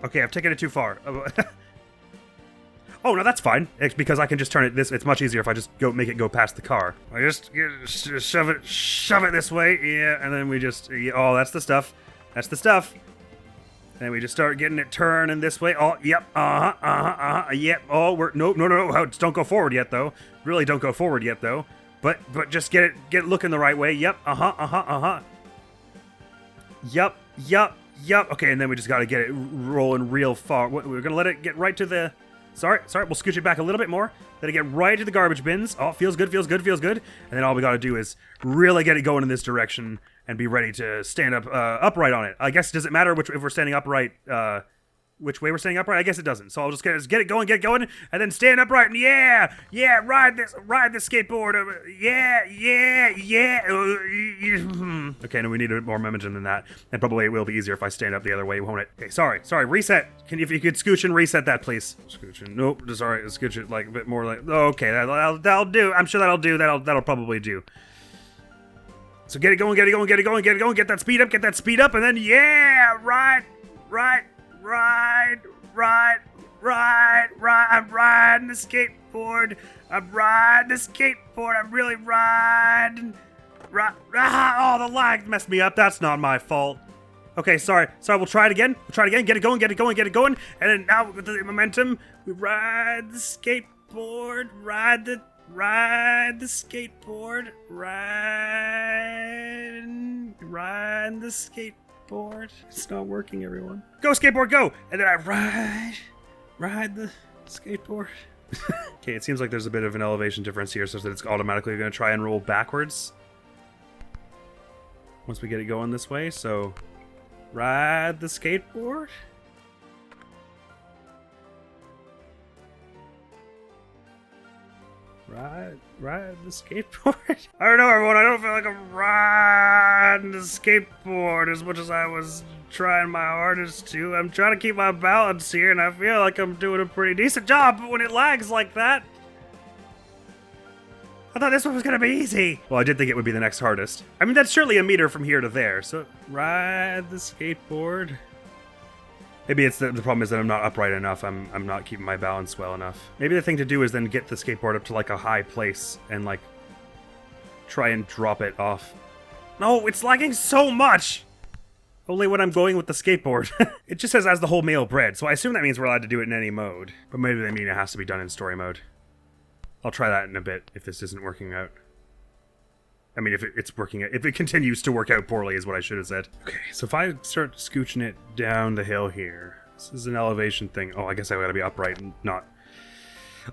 okay, I've taken it too far. Oh, no, that's fine. It's because I can just turn it this. It's much easier if I just make it go past the car. I just shove it this way. Yeah, and then we just, oh, that's the stuff. That's the stuff. And we just start getting it turning this way. Oh, yep. Yep. Oh, no. Don't go forward yet, though. Really don't go forward yet, though. But just get it looking the right way. Yep. Yep. Okay, and then we just got to get it rolling real far. We're going to let it get right to the... Sorry, we'll scooch it back a little bit more. Let it get right to the garbage bins. Oh, feels good. And then all we gotta do is really get it going in this direction and be ready to stand up upright on it. I guess, does it matter if we're standing upright, which way we're standing upright? I guess it doesn't. So I'll just get it going, and then stand upright, and yeah, ride this skateboard. Okay, no, we need a bit more momentum than that. And probably it will be easier if I stand up the other way, won't it? Okay, sorry, reset. If you could scooch and reset that, please. Scooching, nope, sorry, scooch it like a bit more like, okay, that'll do. I'm sure that'll do, that'll probably do. So get it going, get that speed up, and then ride. I'm riding the skateboard. I'm really riding. Oh, the lag messed me up. That's not my fault. Okay, sorry. We'll try it again. Get it going. And then now with the momentum, we ride the skateboard. Ride the skateboard. Ride the skateboard. It's not working, everyone. Go, skateboard, go! And then I ride the skateboard. Okay, it seems like there's a bit of an elevation difference here, so that it's automatically going to try and roll backwards once we get it going this way. So, ride the skateboard. Ride the skateboard. I don't know, everyone. I don't feel like I'm riding the skateboard as much as I was trying my hardest to. I'm trying to keep my balance here, and I feel like I'm doing a pretty decent job, but when it lags like that, I thought this one was gonna be easy. Well, I did think it would be the next hardest. I mean, that's surely a meter from here to there, so ride the skateboard. Maybe it's the problem is that I'm not upright enough. I'm not keeping my balance well enough. Maybe the thing to do is then get the skateboard up to like a high place and like try and drop it off. No, it's lagging so much. Only when I'm going with the skateboard. It just says as the whole meal bread, so I assume that means we're allowed to do it in any mode. But maybe they mean it has to be done in story mode. I'll try that in a bit if this isn't working out. I mean, if it continues to work out poorly is what I should have said. Okay, so if I start scooching it down the hill here, this is an elevation thing. Oh, I guess I gotta be upright and not...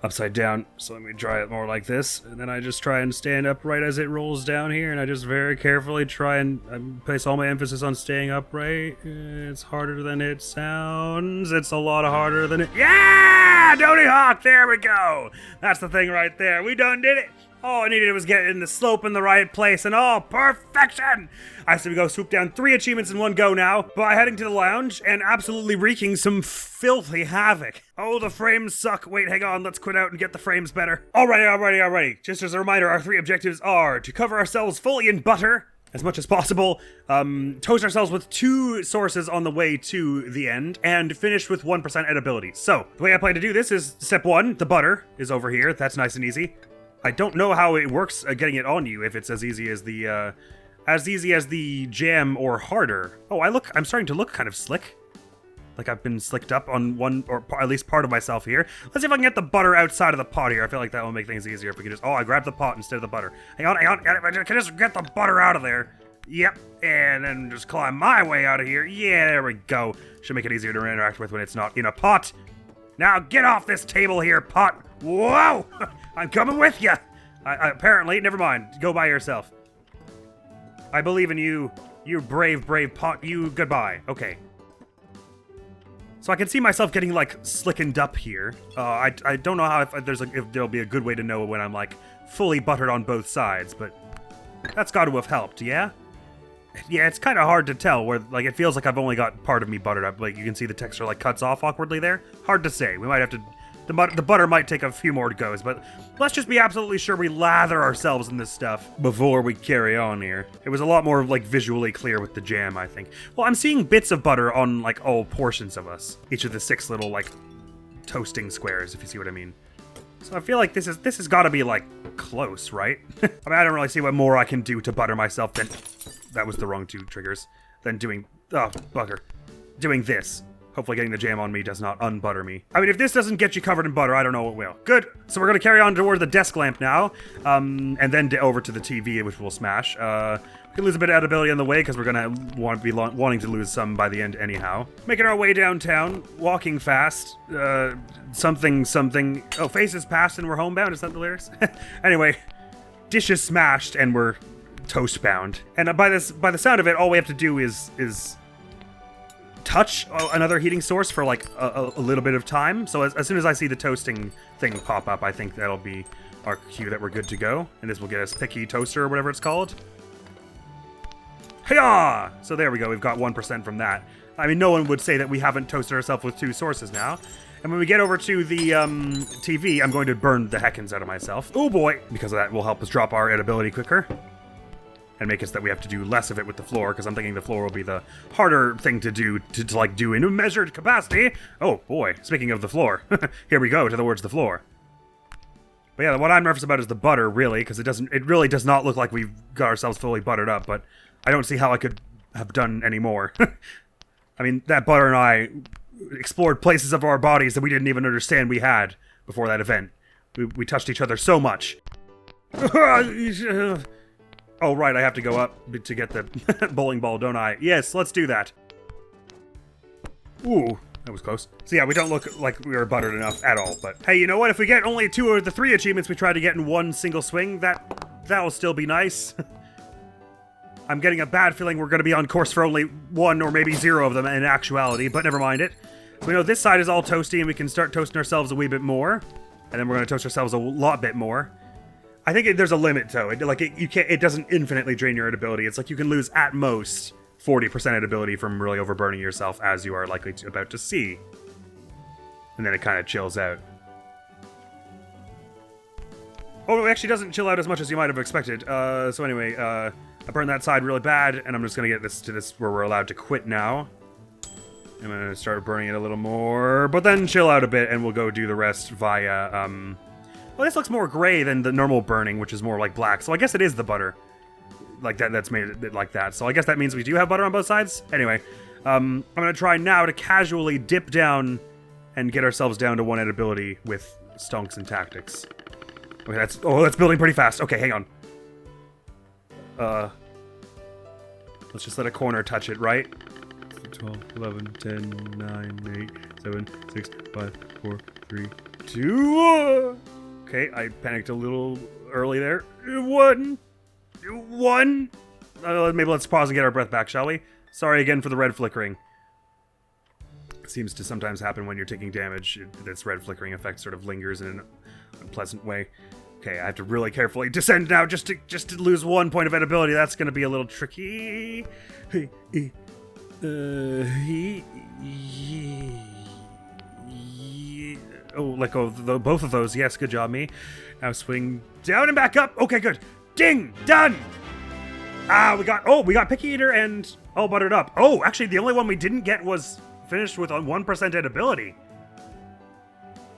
upside down. So let me try it more like this. And then I just try and stand upright as it rolls down here. And I just very carefully try and place all my emphasis on staying upright. It's harder than it sounds. It's a lot harder than it... Yeah! Tony Hawk! There we go! That's the thing right there. We done did it! All I needed was getting the slope in the right place, and perfection! I say we go swoop down 3 achievements in one go now by heading to the lounge and absolutely wreaking some filthy havoc. Oh, the frames suck. Wait, hang on. Let's quit out and get the frames better. Alrighty. Just as a reminder, our 3 objectives are to cover ourselves fully in butter as much as possible, toast ourselves with 2 sources on the way to the end, and finish with 1% edibility. So, the way I plan to do this is step 1, the butter is over here. That's nice and easy. I don't know how it works getting it on you, if it's as easy as the jam or harder. Oh, I'm starting to look kind of slick. Like I've been slicked up on one, or at least part of myself here. Let's see if I can get the butter outside of the pot here. I feel like that will make things easier if we can just... Oh, I grabbed the pot instead of the butter. Hang on. Can I just get the butter out of there? Yep. And then just climb my way out of here. Yeah, there we go. Should make it easier to interact with when it's not in a pot. Now get off this table here, pot. Whoa! I'm coming with you. Apparently, never mind. Go by yourself. I believe in you. You brave pot. You, goodbye. Okay. So I can see myself getting, like, slickened up here. I don't know how if there'll be a good way to know when I'm, like, fully buttered on both sides, but that's got to have helped, yeah? Yeah, it's kind of hard to tell where, like, it feels like I've only got part of me buttered up. Like, you can see the texture, like, cuts off awkwardly there. Hard to say. We might have to... The butter might take a few more goes, but let's just be absolutely sure we lather ourselves in this stuff before we carry on here. It was a lot more, like, visually clear with the jam, I think. Well, I'm seeing bits of butter on, like, all portions of us. Each of the 6 little, like, toasting squares, if you see what I mean. So I feel like this has got to be, like, close, right? I mean, I don't really see what more I can do to butter myself than... That was the wrong 2 triggers. Than doing... Oh, bugger. Doing this. Hopefully getting the jam on me does not unbutter me. I mean, if this doesn't get you covered in butter, I don't know what will. Good. So we're going to carry on toward the desk lamp now, and then over to the TV, which we'll smash. We can lose a bit of edibility on the way, because we're going to wanting to lose some by the end anyhow. Making our way downtown, walking fast, something. Oh, faces passed and we're homebound? Is that the lyrics? Anyway, dishes smashed and we're toast-bound. And by the sound of it, all we have to do is touch another heating source for like a little bit of time. So as soon as I see the toasting thing pop up, I think that'll be our cue that we're good to go. And this will get us picky toaster or whatever it's called. Hiya! So there we go, we've got 1% from that. I mean, no one would say that we haven't toasted ourselves with 2 sources now. And when we get over to the TV, I'm going to burn the heckins out of myself. Oh boy! Because of that will help us drop our edibility quicker. And make it so that we have to do less of it with the floor, because I'm thinking the floor will be the harder thing to do, to like do in a measured capacity. Oh boy, speaking of the floor, here we go, towards the floor. But yeah, what I'm nervous about is the butter, really, because it really does not look like we've got ourselves fully buttered up, but I don't see how I could have done any more. I mean, that butter and I explored places of our bodies that we didn't even understand we had before that event. We touched each other so much. Oh, right, I have to go up to get the bowling ball, don't I? Yes, let's do that. Ooh, that was close. So yeah, we don't look like we were buttered enough at all, but hey, you know what? If we get only 2 of the 3 achievements we tried to get in one single swing, that'll still be nice. I'm getting a bad feeling we're going to be on course for only 1 or maybe 0 of them in actuality, but never mind it. So we know this side is all toasty and we can start toasting ourselves a wee bit more, and then we're going to toast ourselves a lot bit more. I think there's a limit, though. It doesn't infinitely drain your edibility. It's like you can lose, at most, 40% edibility from really overburning yourself, as you are likely about to see. And then it kind of chills out. Oh, it actually doesn't chill out as much as you might have expected. So anyway, I burned that side really bad, and I'm just going to get this to this where we're allowed to quit now. I'm going to start burning it a little more, but then chill out a bit, and we'll go do the rest via, Well, this looks more gray than the normal burning, which is more like black. So I guess it is the butter. Like that's made it like that. So I guess that means we do have butter on both sides. Anyway, I'm going to try now to casually dip down and get ourselves down to 1 edibility with stonks and tactics. Okay, that's building pretty fast. Okay, hang on. Let's just let a corner touch it, right? 12, 11, 10, 9, 8, 7, 6, 5, 4, 3, 2. Okay, I panicked a little early there. 1. Maybe let's pause and get our breath back, shall we? Sorry again for the red flickering. It seems to sometimes happen when you're taking damage. This red flickering effect sort of lingers in an unpleasant way. Okay, I have to really carefully descend now just to lose 1 point of edibility. That's going to be a little tricky. Oh, let go of both of those. Yes, good job, me. Now swing down and back up. Okay, good. Ding! Done! We got Picky Eater and All Buttered Up. Oh, actually, the only one we didn't get was finished with on 1% edibility.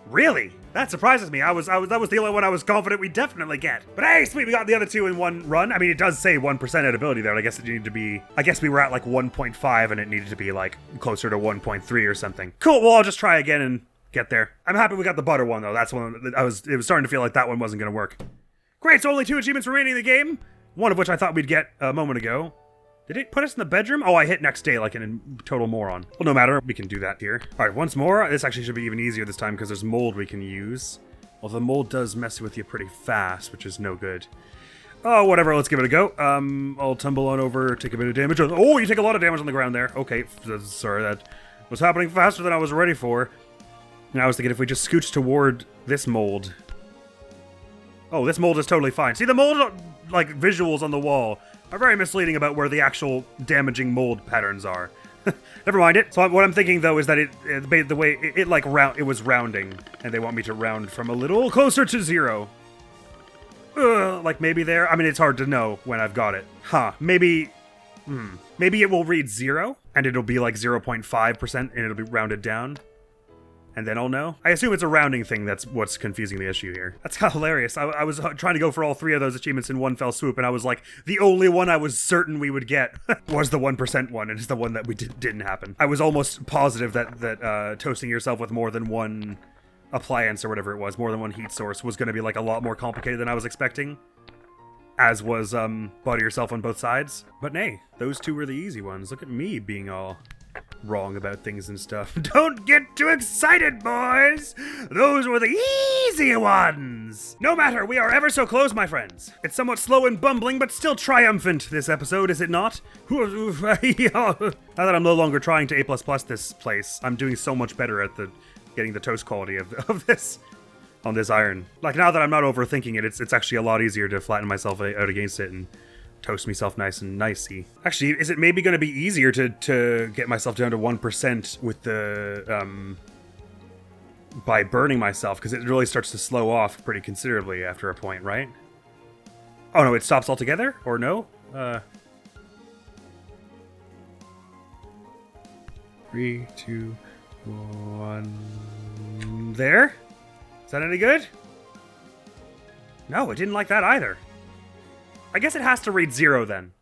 Really? That surprises me. That was the only one I was confident we'd definitely get. But hey, sweet, we got the other 2 in one run. I mean, it does say 1% edibility there. I guess it needed to be, I guess we were at like 1.5 and it needed to be like closer to 1.3 or something. Cool, well, I'll just try again and get there. I'm happy we got the butter one though. That's one it was starting to feel like that one wasn't gonna work. Great, so only 2 achievements remaining in the game. One of which I thought we'd get a moment ago. Did it put us in the bedroom? Oh, I hit next day like a total moron. Well, no matter. We can do that here. All right, once more. This actually should be even easier this time because there's mold we can use. Although the mold does mess with you pretty fast, which is no good. Oh, whatever. Let's give it a go. I'll tumble on over, take a bit of damage. Oh, you take a lot of damage on the ground there. Okay, sorry. That was happening faster than I was ready for. And I was thinking if we just scooch toward this mold. Oh, this mold is totally fine. See, the mold, like, visuals on the wall are very misleading about where the actual damaging mold patterns are. Never mind it. So what I'm thinking, though, is that the way it was rounding, and they want me to round from a little closer to 0. Like maybe there? I mean, it's hard to know when I've got it. Huh. Maybe it will read 0, and it'll be like 0.5%, and it'll be rounded down. And then I'll know. I assume it's a rounding thing that's what's confusing the issue here. That's kind of hilarious. I was trying to go for all 3 of those achievements in one fell swoop, and I was like, the only one I was certain we would get was the 1% one, and it's the one that we didn't happen. I was almost positive that toasting yourself with more than one appliance or whatever it was, more than one heat source, was going to be like a lot more complicated than I was expecting. As was butter yourself on both sides. But nay, those 2 were the easy ones. Look at me being all wrong about things and stuff. Don't get too excited, boys! Those were the easy ones! No matter, we are ever so close, my friends. It's somewhat slow and bumbling, but still triumphant, this episode, is it not? Now that I'm no longer trying to A++ this place, I'm doing so much better at getting the toast quality of this on this iron. Like, now that I'm not overthinking it, it's actually a lot easier to flatten myself out against it and toast myself nice and nicey. Actually, is it maybe going to be easier to get myself down to 1% with the, by burning myself, because it really starts to slow off pretty considerably after a point, right? Oh no, it stops altogether? Or no? 3, 2, 1... There? Is that any good? No, it didn't like that either. I guess it has to read 0 then.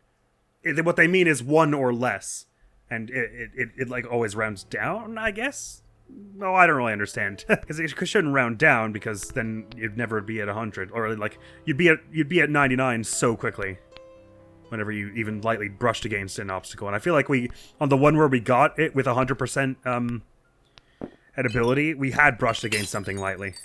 What they mean is 1 or less. And it like always rounds down, I guess? No, I don't really understand. Because it shouldn't round down, because then you'd never be at 100. Or like, you'd be at 99 so quickly. Whenever you even lightly brushed against an obstacle. And I feel like on the one where we got it with 100% edibility, we had brushed against something lightly.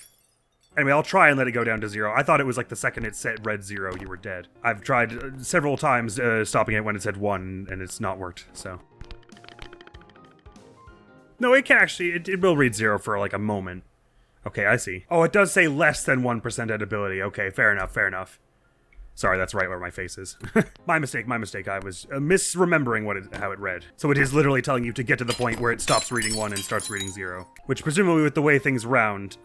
Anyway, I'll try and let it go down to 0. I thought it was like the second it said red 0, you were dead. I've tried several times stopping it when it said 1, and it's not worked, so. No, it can actually, it will read 0 for like a moment. Okay, I see. Oh, it does say less than 1% edibility. Okay, fair enough, fair enough. Sorry, that's right where my face is. My mistake. I was misremembering how it read. So it is literally telling you to get to the point where it stops reading 1 and starts reading 0. Which presumably with the way things round,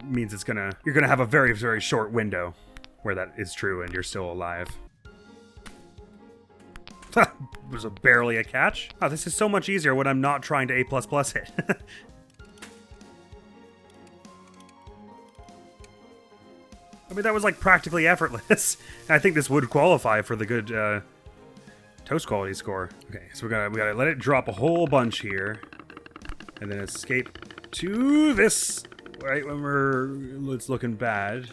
means you're gonna have a very, very short window where that is true and you're still alive. Was barely a catch. Oh, this is so much easier when I'm not trying to A++ it. I mean, that was like practically effortless. And I think this would qualify for the good toast quality score. Okay, so we gotta let it drop a whole bunch here, and then escape to this right when it's looking bad,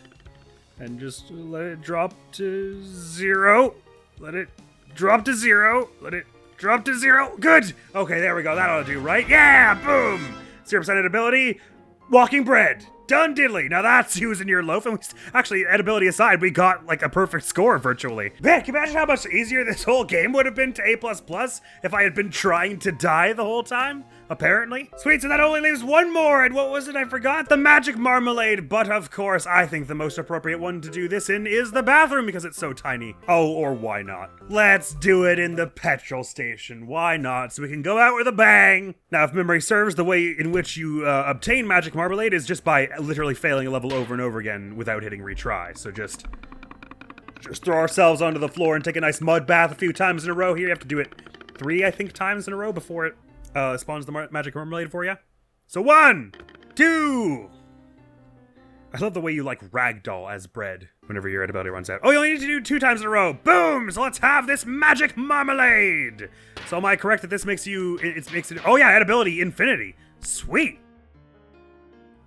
and just let it drop to 0. Let it drop to 0. Let it drop to 0. Good. Okay, there we go. That ought to do, right? Yeah. Boom. 0% edibility. Walking bread. Done diddly. Now that's using your loaf. And actually, edibility aside, we got like a perfect score virtually. Man, can you imagine how much easier this whole game would have been to A++ if I had been trying to die the whole time? Apparently. Sweet, so that only leaves one more, and what was it I forgot? The magic marmalade, but of course, I think the most appropriate one to do this in is the bathroom because it's so tiny. Oh, or why not? Let's do it in the petrol station. Why not? So we can go out with a bang. Now, if memory serves, the way in which you obtain magic marmalade is just by literally failing a level over and over again without hitting retry. So just throw ourselves onto the floor and take a nice mud bath a few times in a row. Here, you have to do it 3, I think, times in a row before it spawns the magic marmalade for you. So 1, 2. I love the way you like ragdoll as bread whenever your edibility runs out. Oh, you only need to do 2 times in a row. Boom! So let's have this magic marmalade. So am I correct that this makes you? It makes it. Oh yeah, edibility infinity. Sweet.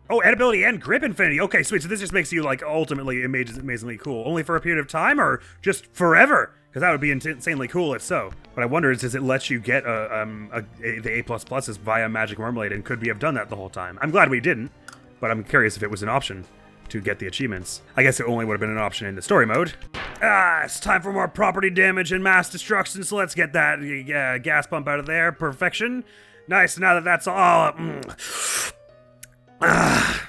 Oh, edibility and grip infinity. Okay, sweet. So this just makes you like ultimately amazingly cool. Only for a period of time, or just forever? Because that would be insanely cool if so. What I wonder is, does it let you get the A++s via Magic Marmalade, and could we have done that the whole time? I'm glad we didn't, but I'm curious if it was an option to get the achievements. I guess it only would have been an option in the story mode. It's time for more property damage and mass destruction, so let's get that gas pump out of there. Perfection. Nice, now that that's all...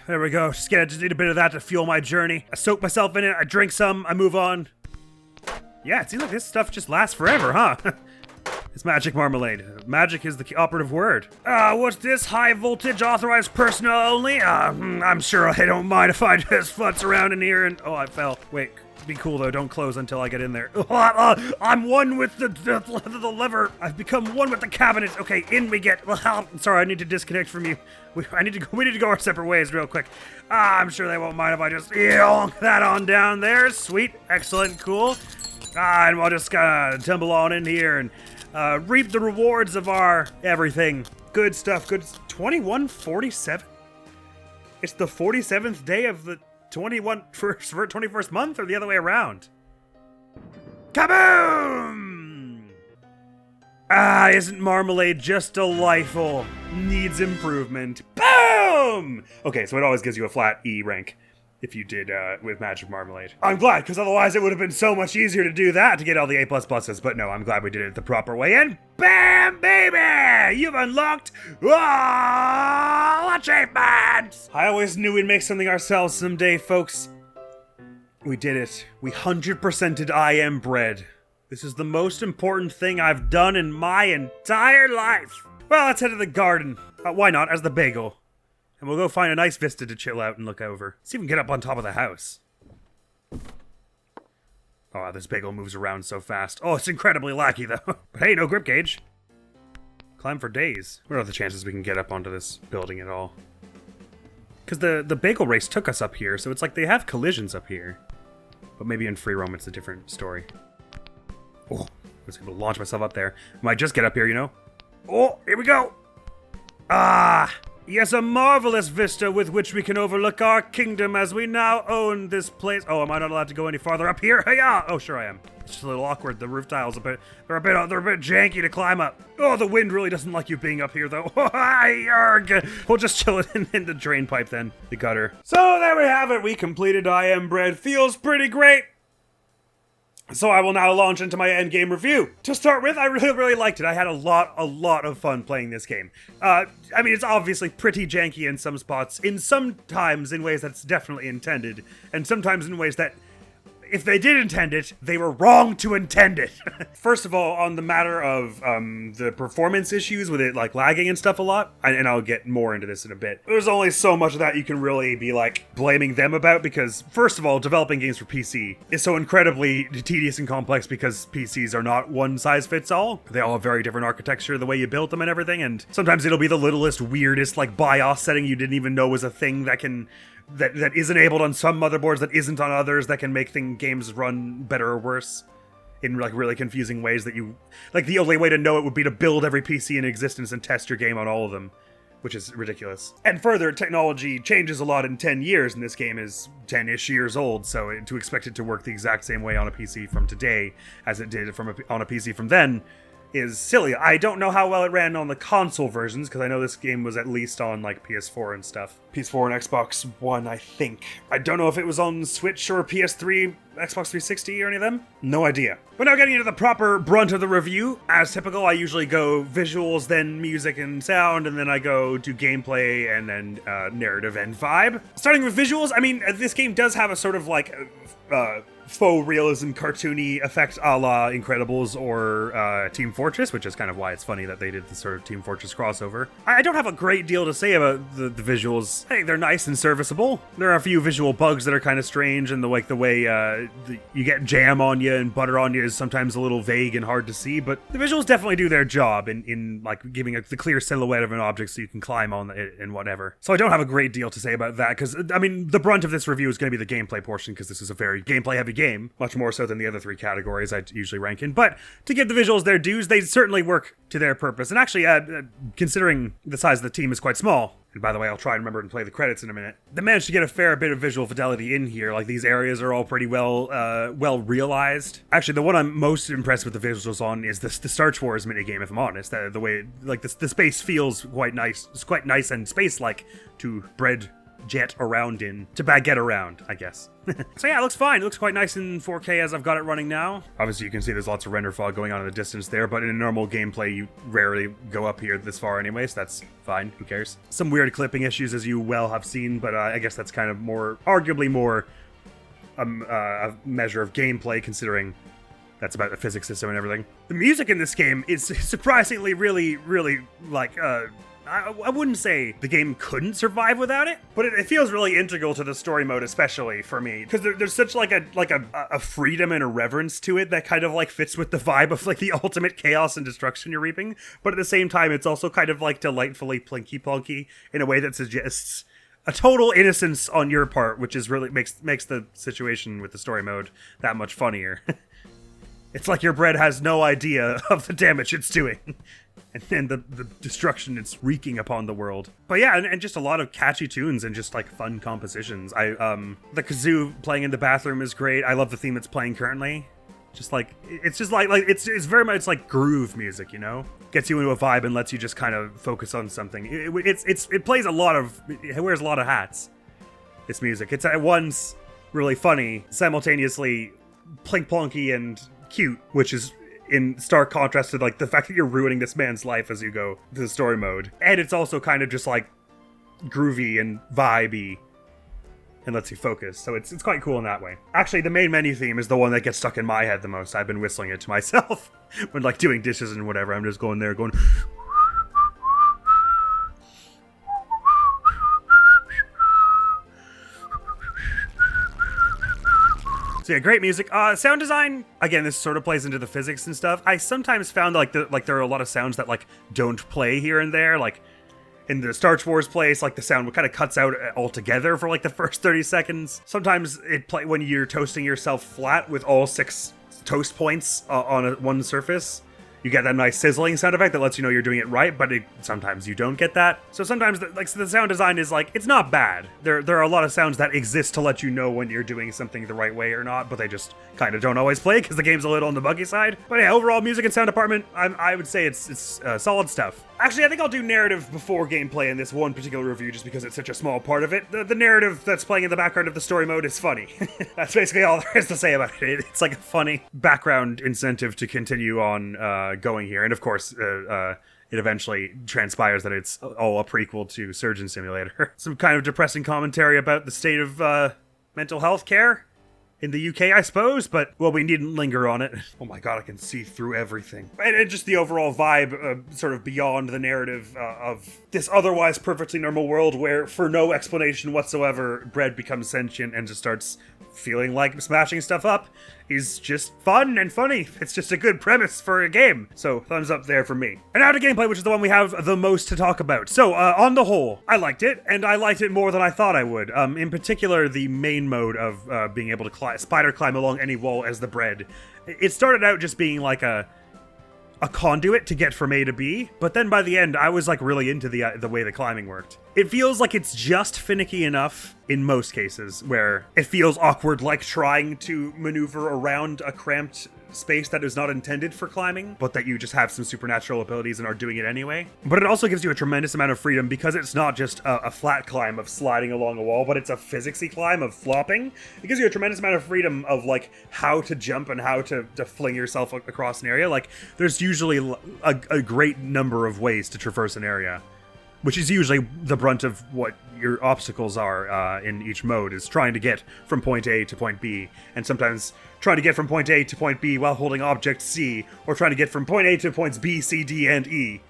there we go. Just need a bit of that to fuel my journey. I soak myself in it, I drink some, I move on. Yeah, it seems like this stuff just lasts forever, huh? It's magic marmalade. Magic is the operative word. What's this? High voltage authorized personnel only? I'm sure I don't mind if I just futz around in here and... Oh, I fell. Wait, be cool though. Don't close until I get in there. I'm one with the lever. I've become one with the cabinet. Okay, in we get. Sorry, I need to disconnect from you. We need to go our separate ways real quick. I'm sure they won't mind if I just yonk that on down there. Sweet, excellent, cool. And we'll just tumble on in here and reap the rewards of our everything. Good stuff. Good. 2147. It's the 47th day of the 21st month, or the other way around? Kaboom! Isn't marmalade just delightful? Needs improvement. Boom! Okay, so it always gives you a flat E rank if you did with magic marmalade. I'm glad, because otherwise it would have been so much easier to do that to get all the A++s, but no, I'm glad we did it the proper way, and BAM, baby! You've unlocked all achievements! I always knew we'd make something ourselves someday, folks. We did it. We 100%ed I am bread. This is the most important thing I've done in my entire life. Well, let's head to the garden. Why not, as the bagel. And we'll go find a nice vista to chill out and look over. See if we can get up on top of the house. Oh, this bagel moves around so fast. Oh, it's incredibly laggy, though. But hey, no grip gauge. Climb for days. What are the chances we can get up onto this building at all? Because the bagel race took us up here, so it's like they have collisions up here. But maybe in free roam, it's a different story. Oh, I was able to launch myself up there. Might just get up here, you know? Oh, here we go. Yes, a marvelous vista with which we can overlook our kingdom as we now own this place. Oh, am I not allowed to go any farther up here? Hey-ya! Oh, sure I am. It's just a little awkward. The roof tiles they're a bit janky to climb up. Oh, the wind really doesn't like you being up here, though. Yarg! We'll just chill it in the drain pipe then, the gutter. So there we have it. We completed I Am Bread. Feels pretty great. So I will now launch into my endgame review. To start with, I really liked it. I had a lot of fun playing this game. I mean, it's obviously pretty janky in some spots, sometimes in ways that's definitely intended, and sometimes in ways that, if they did intend it, they were wrong to intend it. First of all, on the matter of the performance issues with it like lagging and stuff a lot, and I'll get more into this in a bit, there's only so much of that you can really be like blaming them about, because first of all, developing games for PC is so incredibly tedious and complex because PCs are not one size fits all. They all have very different architecture, the way you built them and everything, and sometimes it'll be the littlest, weirdest like BIOS setting you didn't even know was a thing that is enabled on some motherboards that isn't on others, that can make games run better or worse in like really confusing ways that you... Like the only way to know it would be to build every PC in existence and test your game on all of them, which is ridiculous. And further, technology changes a lot in 10 years, and this game is 10-ish years old, so to expect it to work the exact same way on a PC from today as it did on a PC from then is silly. I don't know how well it ran on the console versions, because I know this game was at least on like PS4 and stuff. PS4 and Xbox One, I think. I don't know if it was on Switch or PS3, Xbox 360 or any of them. No idea. But now getting into the proper brunt of the review. As typical, I usually go visuals, then music and sound, and then I go to gameplay and then narrative and vibe. Starting with visuals, I mean, this game does have a sort of like faux realism cartoony effect a la Incredibles or Team Fortress, which is kind of why it's funny that they did the sort of Team Fortress crossover. I don't have a great deal to say about the visuals. I think they're nice and serviceable. There are a few visual bugs that are kind of strange, and the way you get jam on you and butter on you is sometimes a little vague and hard to see, but the visuals definitely do their job in like giving the clear silhouette of an object so you can climb on it and whatever. So I don't have a great deal to say about that, because I mean, the brunt of this review is going to be the gameplay portion, because this is a very gameplay heavy game, much more so than the other three categories I usually rank in. But to give the visuals their dues, they certainly work to their purpose. And actually, considering the size of the team is quite small, and by the way, I'll try and remember and play the credits in a minute, they managed to get a fair bit of visual fidelity in here. Like, these areas are all pretty well realized. Actually, the one I'm most impressed with the visuals on is the Star Wars minigame, if I'm honest. The way, like, the space feels quite nice. It's quite nice and space-like to jet around in, to baguette around, I guess. So yeah, it looks fine. It looks quite nice in 4K as I've got it running now. Obviously, you can see there's lots of render fog going on in the distance there, but in a normal gameplay, you rarely go up here this far anyway, so that's fine. Who cares? Some weird clipping issues, as you well have seen, but I guess that's kind of arguably more a measure of gameplay, considering that's about the physics system and everything. The music in this game is surprisingly really, really, like, I wouldn't say the game couldn't survive without it, but it feels really integral to the story mode, especially for me, because there's such like a freedom and a reverence to it that kind of like fits with the vibe of like the ultimate chaos and destruction you're reaping. But at the same time, it's also kind of like delightfully plinky-plonky in a way that suggests a total innocence on your part, which is really makes the situation with the story mode that much funnier. It's like your bread has no idea of the damage it's doing. And the destruction it's wreaking upon the world. But yeah, and just a lot of catchy tunes and just like fun compositions. The kazoo playing in the bathroom is great. I love the theme that's playing currently. Just like it's it's very much like groove music, you know? Gets you into a vibe and lets you just kind of focus on something. It plays it wears a lot of hats. This music. It's at once really funny, simultaneously plink-plonky and cute, which is in stark contrast to like the fact that you're ruining this man's life as you go to the story mode. And it's also kind of just like groovy and vibey and lets you focus. So it's quite cool in that way. Actually, the main menu theme is the one that gets stuck in my head the most. I've been whistling it to myself when like doing dishes and whatever. I'm just going there going So yeah, great music. Sound design, again, this sort of plays into the physics and stuff. I sometimes found like there are a lot of sounds that like don't play here and there. Like in the Star Wars place, like the sound kind of cuts out altogether for like the first 30 seconds. Sometimes it play when you're toasting yourself flat with all 6 toast points on one surface. You get that nice sizzling sound effect that lets you know you're doing it right, but sometimes you don't get that. So sometimes the sound design is like, it's not bad. There are a lot of sounds that exist to let you know when you're doing something the right way or not, but they just kind of don't always play because the game's a little on the buggy side. But yeah, overall music and sound department, I would say it's solid stuff. Actually, I think I'll do narrative before gameplay in this one particular review just because it's such a small part of it. The narrative that's playing in the background of the story mode is funny. That's basically all there is to say about it. It's like a funny background incentive to continue on going here. And of course, it eventually transpires that it's all a prequel to Surgeon Simulator. Some kind of depressing commentary about the state of mental health care in the UK, I suppose, but, well, we needn't linger on it. Oh my god, I can see through everything. And just the overall vibe, sort of beyond the narrative of this otherwise perfectly normal world where, for no explanation whatsoever, bread becomes sentient and just starts feeling like smashing stuff up, is just fun and funny. It's just a good premise for a game. So, thumbs up there for me. And now to gameplay, which is the one we have the most to talk about. So, on the whole, I liked it, and I liked it more than I thought I would. In particular, the main mode of being able to spider climb along any wall as the bread. It started out just being like a conduit to get from A to B, but then by the end, I was like really into the way the climbing worked. It feels like it's just finicky enough in most cases where it feels awkward, like trying to maneuver around a cramped space that is not intended for climbing, but that you just have some supernatural abilities and are doing it anyway. But it also gives you a tremendous amount of freedom because it's not just a flat climb of sliding along a wall, but it's a physicsy climb of flopping. It gives you a tremendous amount of freedom of like how to jump and how to fling yourself across an area. Like there's usually a great number of ways to traverse an area, which is usually the brunt of what your obstacles are in each mode, is trying to get from point A to point B, and sometimes trying to get from point A to point B while holding object C, or trying to get from point A to points B, C, D, and E,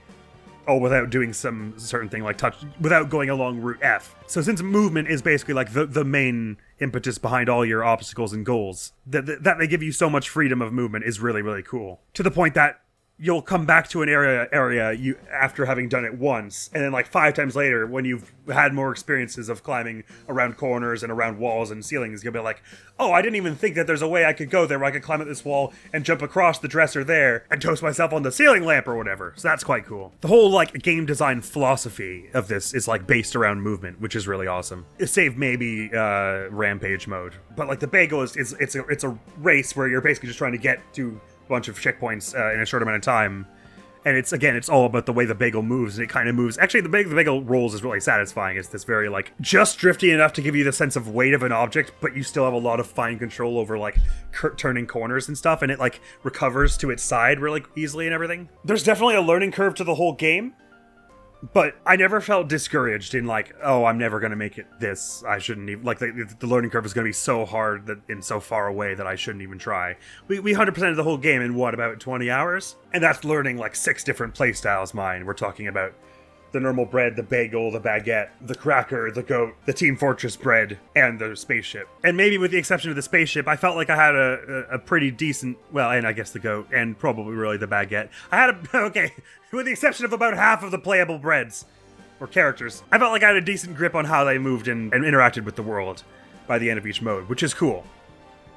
all without doing some certain thing like without going along route F. So since movement is basically like the main impetus behind all your obstacles and goals, that they give you so much freedom of movement is really, really cool. To the point that you'll come back to an area you after having done it once, and then like 5 times later, when you've had more experiences of climbing around corners and around walls and ceilings, you'll be like, oh, I didn't even think that there's a way I could go there where I could climb up this wall and jump across the dresser there and toast myself on the ceiling lamp or whatever. So that's quite cool. The whole like game design philosophy of this is like based around movement, which is really awesome. Save maybe rampage mode, but like the bagel is it's a race where you're basically just trying to get to bunch of checkpoints in a short amount of time, and it's all about the way the bagel moves, and it kind of moves. Actually, the bagel rolls is really satisfying. It's this very like just drifty enough to give you the sense of weight of an object, but you still have a lot of fine control over like turning corners and stuff, and it like recovers to its side really easily and everything. There's definitely a learning curve to the whole game, but I never felt discouraged in like, oh, I'm never going to make it this. I shouldn't even, like, the learning curve is going to be so hard and so far away that I shouldn't even try. We 100%ed the whole game in, what, about 20 hours? And that's learning, like, 6 different playstyles, mine. We're talking about the normal bread, the bagel, the baguette, the cracker, the goat, the Team Fortress bread, and the spaceship. And maybe with the exception of the spaceship, I felt like I had a pretty decent, well, and I guess the goat, and probably really the baguette. I had okay, with the exception of about half of the playable breads, or characters, I felt like I had a decent grip on how they moved and interacted with the world by the end of each mode, which is cool.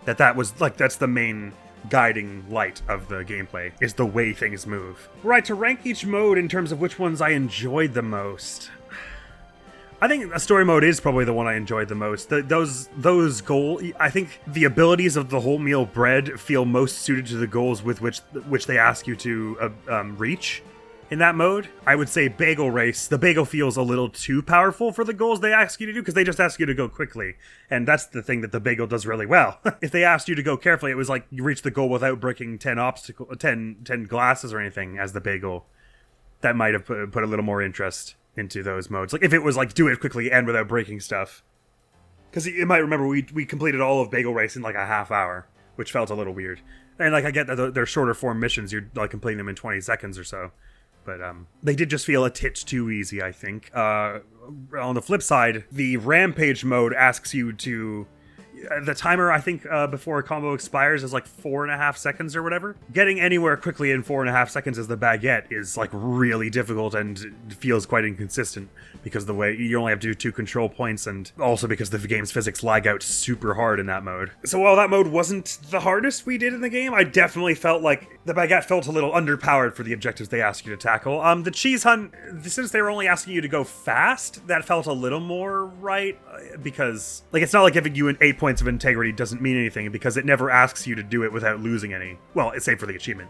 That was, like, that's the main guiding light of the gameplay, is the way things move. Right, to rank each mode in terms of which ones I enjoyed the most, I think a story mode is probably the one I enjoyed the most. Those goals, I think the abilities of the wholemeal bread feel most suited to the goals with which they ask you to reach. In that mode, I would say Bagel Race. The bagel feels a little too powerful for the goals they ask you to do, because they just ask you to go quickly. And that's the thing that the bagel does really well. If they asked you to go carefully, it was like you reach the goal without breaking 10 glasses or anything as the bagel. That might have put a little more interest into those modes. Like if it was like do it quickly and without breaking stuff. Because you might remember we completed all of Bagel Race in like a half hour, which felt a little weird. And like I get that they're shorter form missions, you're like completing them in 20 seconds or so. But they did just feel a titch too easy, I think. On the flip side, the Rampage mode asks you to... the timer, I think, before a combo expires is like 4.5 seconds or whatever. Getting anywhere quickly in 4.5 seconds as the baguette is like really difficult and feels quite inconsistent because the way you only have to do 2 control points, and also because the game's physics lag out super hard in that mode. So while that mode wasn't the hardest we did in the game, I definitely felt like the baguette felt a little underpowered for the objectives they asked you to tackle. The cheese hunt, since they were only asking you to go fast, that felt a little more right, because like it's not like giving you an 8 points of integrity doesn't mean anything, because it never asks you to do it without losing any. Well, it's save for the achievement.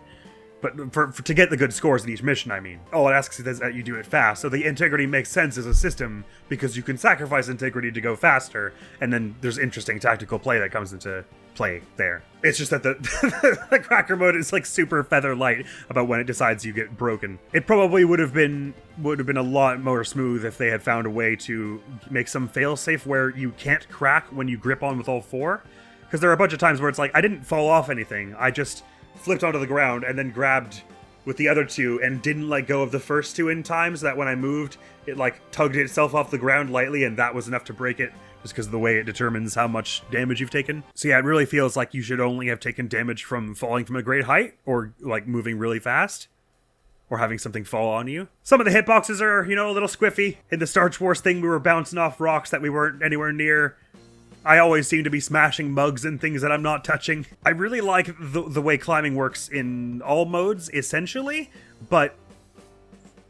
But for to get the good scores in each mission, I mean. All it asks is that you do it fast. So the integrity makes sense as a system, because you can sacrifice integrity to go faster, and then there's interesting tactical play that comes into play there. It's just that the cracker mode is like super feather light about when it decides you get broken. It probably would have been a lot more smooth if they had found a way to make some failsafe where you can't crack when you grip on with all 4. Because there are a bunch of times where it's like, I didn't fall off anything. I just flipped onto the ground and then grabbed with the other 2 and didn't let go of the first 2 in time, so that when I moved, it like tugged itself off the ground lightly, and that was enough to break it, just because of the way it determines how much damage you've taken. So yeah, it really feels like you should only have taken damage from falling from a great height, or like moving really fast, or having something fall on you. Some of the hitboxes are, a little squiffy. In the Starch Wars thing, we were bouncing off rocks that we weren't anywhere near. I always seem to be smashing mugs and things that I'm not touching. I really like the way climbing works in all modes, essentially, but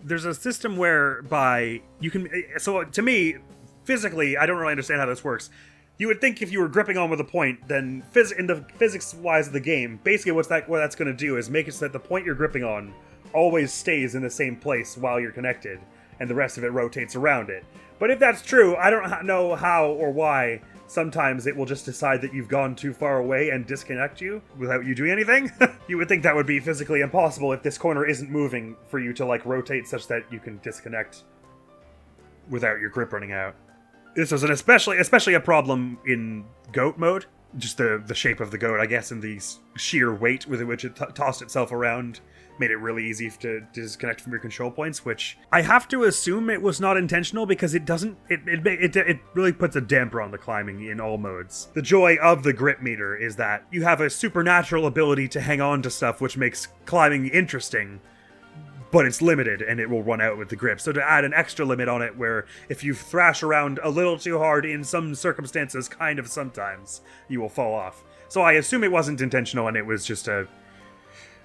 there's a system whereby you can, so to me, physically, I don't really understand how this works. You would think if you were gripping on with a point, then in the physics-wise of the game, basically what that's going to do is make it so that the point you're gripping on always stays in the same place while you're connected, and the rest of it rotates around it. But if that's true, I don't know how or why sometimes it will just decide that you've gone too far away and disconnect you without you doing anything. You would think that would be physically impossible if this corner isn't moving for you to like rotate such that you can disconnect without your grip running out. This was an especially a problem in goat mode. Just the shape of the goat, I guess, and the sheer weight with which it tossed itself around made it really easy to disconnect from your control points, which I have to assume it was not intentional because it doesn't. It really puts a damper on the climbing in all modes. The joy of the grip meter is that you have a supernatural ability to hang on to stuff, which makes climbing interesting. But it's limited, and it will run out with the grip. So to add an extra limit on it, where if you thrash around a little too hard in some circumstances, kind of sometimes, you will fall off. So I assume it wasn't intentional, and it was just an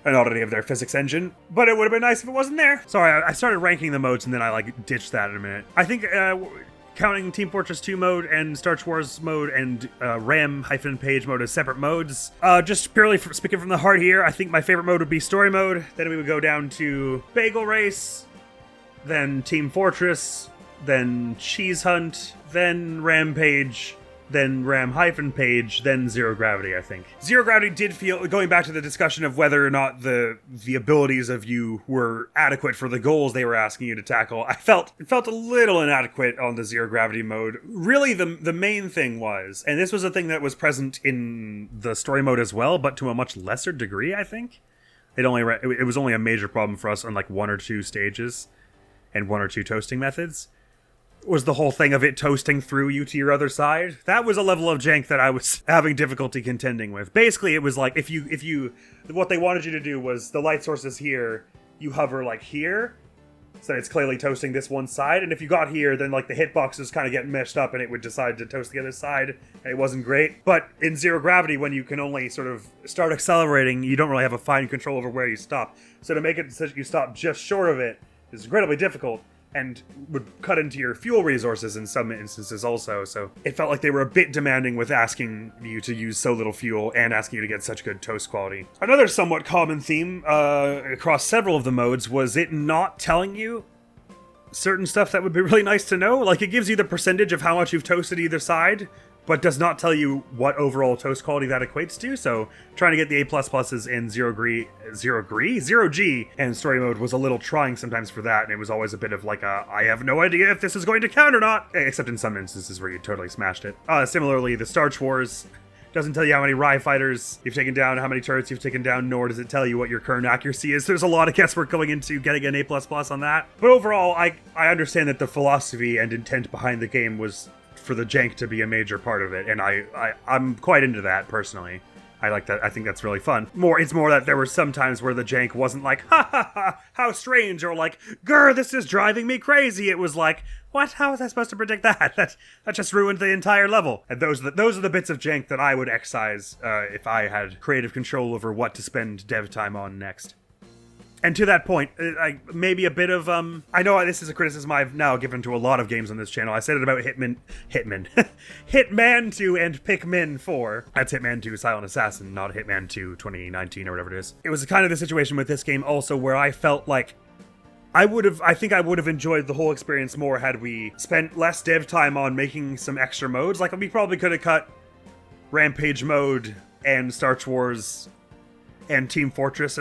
oddity of their physics engine. But it would have been nice if it wasn't there. Sorry, I started ranking the modes, and then I ditched that in a minute. I think counting Team Fortress 2 mode and Star Wars mode and RAM-Page mode as separate modes. Just purely speaking from the heart here, I think my favorite mode would be Story mode. Then we would go down to Bagel Race, then Team Fortress, then Cheese Hunt, then Rampage, then RAM-Page, then Zero Gravity, I think. Zero Gravity did feel, going back to the discussion of whether or not the abilities of you were adequate for the goals they were asking you to tackle, it felt a little inadequate on the Zero Gravity mode. Really, the main thing was, and this was a thing that was present in the story mode as well, but to a much lesser degree, I think. It was only a major problem for us on like 1 or 2 stages and 1 or 2 toasting methods. Was the whole thing of it toasting through you to your other side. That was a level of jank that I was having difficulty contending with. Basically, it was like if you what they wanted you to do was the light source is here, you hover like here, so it's clearly toasting this one side, and if you got here, then like the hitboxes kind of get meshed up and it would decide to toast the other side, and it wasn't great. But in Zero Gravity, when you can only sort of start accelerating, you don't really have a fine control over where you stop. So to make it so that you stop just short of it is incredibly difficult, and would cut into your fuel resources in some instances also, so it felt like they were a bit demanding with asking you to use so little fuel and asking you to get such good toast quality. Another somewhat common theme across several of the modes was it not telling you certain stuff that would be really nice to know. Like, it gives you the percentage of how much you've toasted either side, but does not tell you what overall toast quality that equates to, so trying to get the A++s in Zero G and story mode was a little trying sometimes for that, and it was always a bit of like I have no idea if this is going to count or not, except in some instances where you totally smashed it. Similarly, the Star Wars doesn't tell you how many Rye fighters you've taken down, how many turrets you've taken down, nor does it tell you what your current accuracy is. There's a lot of guesswork going into getting an A++ on that. But overall, I understand that the philosophy and intent behind the game was for the jank to be a major part of it, and I'm quite into that personally. I like that. I think that's really fun. It's more that there were some times where the jank wasn't like, ha ha ha, how strange, or like, grr, this is driving me crazy. It was like, what? How was I supposed to predict that? That just ruined the entire level. And those are the bits of jank that I would excise if I had creative control over what to spend dev time on next. And to that point, maybe a bit of, I know this is a criticism I've now given to a lot of games on this channel. I said it about Hitman 2 and Pikmin 4. That's Hitman 2 Silent Assassin, not Hitman 2 2019 or whatever it is. It was kind of the situation with this game also where I felt like I think I would have enjoyed the whole experience more had we spent less dev time on making some extra modes. Like, we probably could have cut Rampage mode and Star Wars and Team Fortress,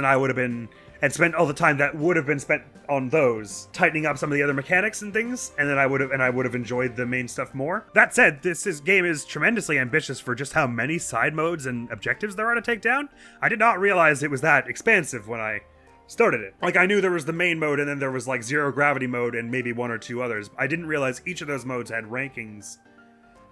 and spent all the time that would have been spent on those, tightening up some of the other mechanics and things, and then I would have enjoyed the main stuff more. That said, this game is tremendously ambitious for just how many side modes and objectives there are to take down. I did not realize it was that expansive when I started it. Like, I knew there was the main mode, and then there was like Zero Gravity mode and maybe 1 or 2 others. I didn't realize each of those modes had rankings,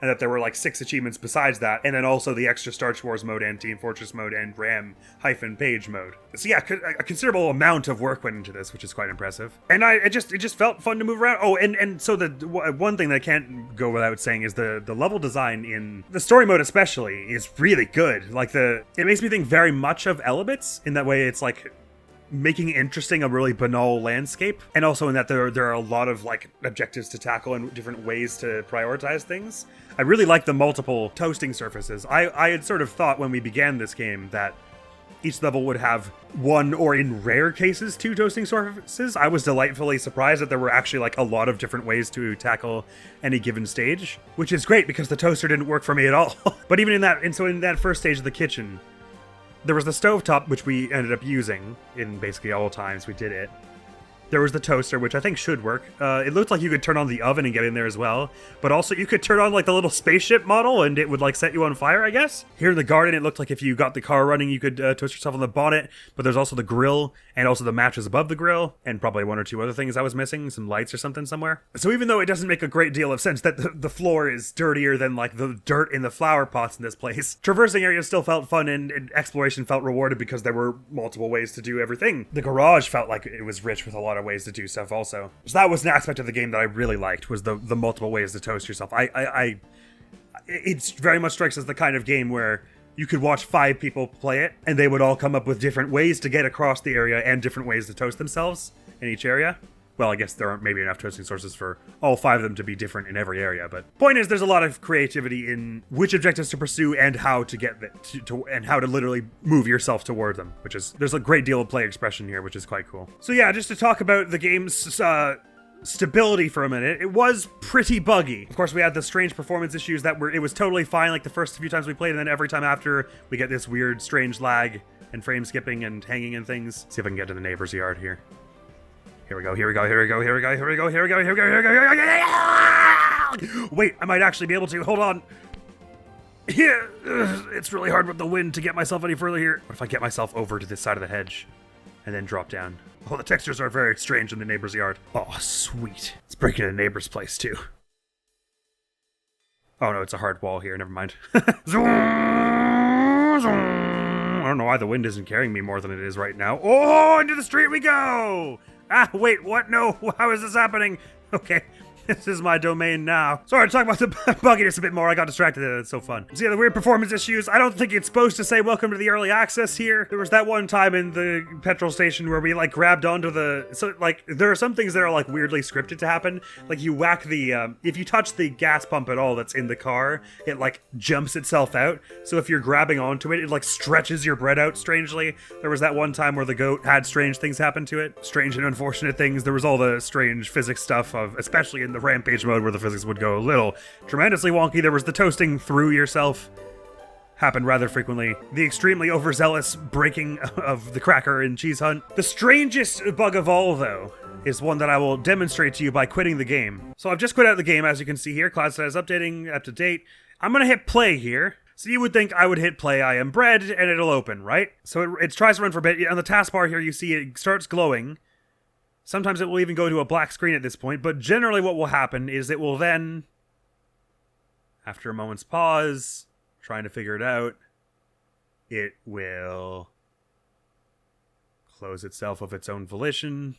and that there were like 6 achievements besides that, and then also the extra Star Wars mode and Team Fortress mode and RAM-Page mode. So yeah, a considerable amount of work went into this, which is quite impressive. And it just felt fun to move around. Oh, and so the one thing that I can't go without saying is the level design in the story mode especially is really good. Like, it makes me think very much of Elebits in that way. It's like making interesting a really banal landscape, and also in that there are a lot of like objectives to tackle and different ways to prioritize things. I really like the multiple toasting surfaces. I had sort of thought when we began this game that each level would have one, or in rare cases, two toasting surfaces. I was delightfully surprised that there were actually like a lot of different ways to tackle any given stage, which is great because the toaster didn't work for me at all. But even in that first stage of the kitchen, there was the stovetop, which we ended up using in basically all times we did it. There was the toaster, which I think should work. It looked like you could turn on the oven and get in there as well. But also you could turn on like the little spaceship model and it would like set you on fire, I guess. Here in the garden, it looked like if you got the car running, you could toast yourself on the bonnet. But there's also the grill and also the matches above the grill. And probably one or two other things I was missing. Some lights or something somewhere. So even though it doesn't make a great deal of sense that the floor is dirtier than like the dirt in the flower pots in this place, traversing areas still felt fun and exploration felt rewarded because there were multiple ways to do everything. The garage felt like it was rich with a lot of ways to do stuff also. So that was an aspect of the game that I really liked, was the multiple ways to toast yourself. It very much strikes as the kind of game where you could watch 5 people play it and they would all come up with different ways to get across the area and different ways to toast themselves in each area. Well, I guess there aren't maybe enough toasting sources for all 5 of them to be different in every area, but point is there's a lot of creativity in which objectives to pursue and how to get and how to literally move yourself toward them, there's a great deal of play expression here, which is quite cool. So yeah, just to talk about the game's stability for a minute, it was pretty buggy. Of course, we had the strange performance issues it was totally fine like the first few times we played, and then every time after we get this weird strange lag and frame skipping and hanging and things. See if I can get to the neighbor's yard here. Here we go. Wait, I might actually be able to. Hold on. Yeah, it's really hard with the wind to get myself any further here. What if I get myself over to this side of the hedge and then drop down? Oh, the textures are very strange in the neighbor's yard. Oh, sweet. Let's break into the neighbor's place, too. Oh, no, it's a hard wall here. Never mind. I don't know why the wind isn't carrying me more than it is right now. Oh, into the street we go! Ah, wait, what? No, how is this happening? Okay, this is my domain now. Sorry to talk about the bugginess a bit more. I got distracted. It's so fun. So yeah, the weird performance issues. I don't think it's supposed to say welcome to the early access here. There was that one time in the petrol station where we like grabbed onto there are some things that are like weirdly scripted to happen. Like you whack if you touch the gas pump at all that's in the car, it like jumps itself out. So if you're grabbing onto it, it like stretches your bread out strangely. There was that one time where the goat had strange things happen to it. Strange and unfortunate things. There was all the strange physics stuff especially in the rampage mode where the physics would go a little tremendously wonky. There was the toasting through yourself, happened rather frequently. The extremely overzealous breaking of the cracker in Cheese Hunt. The strangest bug of all, though, is one that I will demonstrate to you by quitting the game. So I've just quit out the game, as you can see here. Cloud status updating, up to date. I'm gonna hit play here. So you would think I would hit play I am bread and it'll open, right? So it tries to run for a bit. On the taskbar here, you see it starts glowing. Sometimes it will even go to a black screen at this point, but generally what will happen is it will then, after a moment's pause, trying to figure it out, it will close itself of its own volition.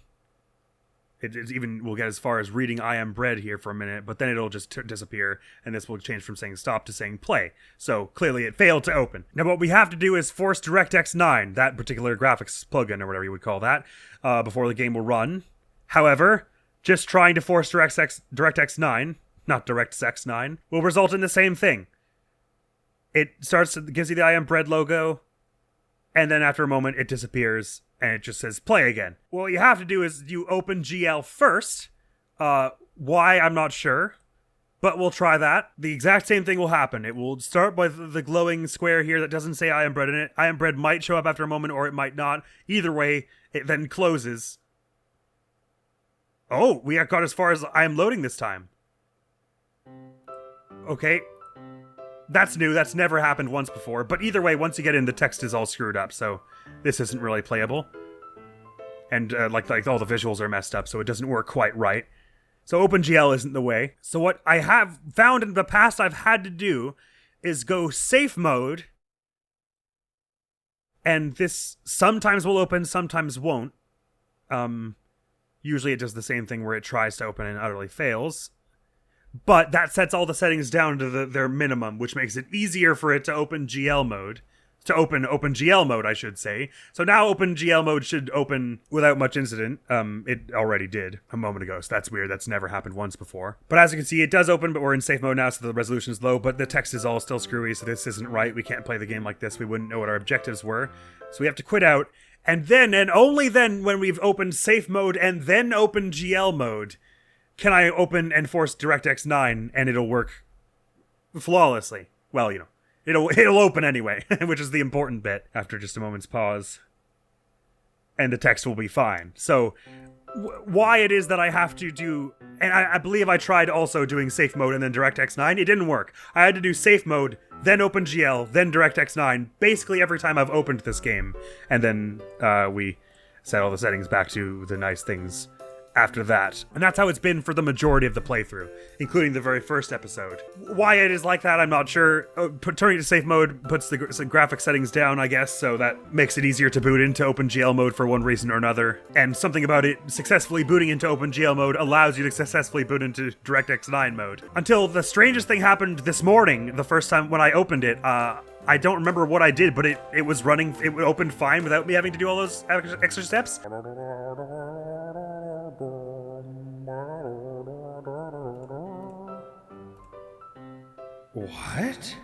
It even will get as far as reading I am bread here for a minute, but then it'll just disappear, and this will change from saying stop to saying play. So clearly it failed to open. Now what we have to do is force DirectX 9, that particular graphics plugin or whatever you would call that, before the game will run. However, just trying to force DirectX 9, not DirectX 9, will result in the same thing. It gives you the I am bread logo, and then after a moment it disappears, and it just says play again. Well, what you have to do is you open GL first. Why, I'm not sure, but we'll try that. The exact same thing will happen. It will start with the glowing square here that doesn't say I am bread in it. I am bread might show up after a moment, or it might not. Either way, it then closes. Oh, we got as far as I am loading this time. Okay. That's new. That's never happened once before. But either way, once you get in, the text is all screwed up, so this isn't really playable. And like all the visuals are messed up, so it doesn't work quite right. So OpenGL isn't the way. So what I have found in the past I've had to do is go safe mode. And this sometimes will open, sometimes won't. Usually it does the same thing where it tries to open and utterly fails. But that sets all the settings down to their minimum, which makes it easier for it to open GL mode. to open OpenGL mode, I should say. So now OpenGL mode should open without much incident. It already did a moment ago, so that's weird. That's never happened once before. But as you can see, it does open, but we're in safe mode now, so the resolution is low, but the text is all still screwy, so this isn't right. We can't play the game like this. We wouldn't know what our objectives were. So we have to quit out, and then, and only then, when we've opened safe mode and then OpenGL mode, can I open and force DirectX 9, and it'll work flawlessly. Well, you know. It'll open anyway, which is the important bit after just a moment's pause. And the text will be fine. So, why it is that I have to do... And I believe I tried also doing safe mode and then DirectX 9. It didn't work. I had to do safe mode, then OpenGL, then DirectX 9, basically every time I've opened this game. And then we set all the settings back to the nice things after that. And that's how it's been for the majority of the playthrough, including the very first episode. Why it is like that, I'm not sure. Turning to safe mode puts the graphic settings down, I guess, so that makes it easier to boot into OpenGL mode for one reason or another. And something about it successfully booting into OpenGL mode allows you to successfully boot into DirectX 9 mode. Until the strangest thing happened this morning, the first time when I opened it. I don't remember what I did, but it was running, it opened fine without me having to do all those extra steps. What?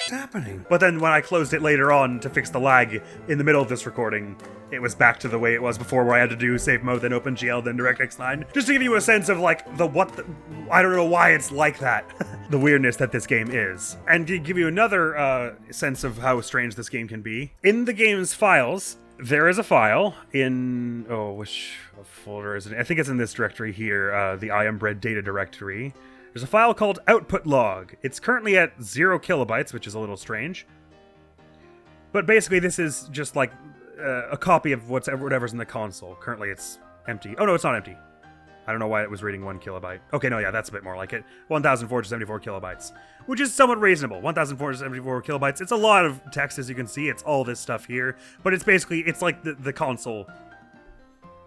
What's happening? But then when I closed it later on to fix the lag in the middle of this recording, it was back to the way it was before, where I had to do safe mode, then OpenGL, then DirectX 9. Just to give you a sense of like I don't know why it's like that. The weirdness that this game is. And to give you another sense of how strange this game can be, in the game's files, there is a file in, which folder is it? I think it's in this directory here, the IAMBread data directory. There's a file called output log. It's currently at 0 kilobytes, which is a little strange. But basically this is just like a copy of whatever's in the console. Currently it's empty. Oh no, it's not empty. I don't know why it was reading 1 kilobyte. Okay, no, yeah, that's a bit more like it. 1,474 kilobytes, which is somewhat reasonable. 1,474 kilobytes. It's a lot of text, as you can see. It's all this stuff here, but it's basically, it's like the console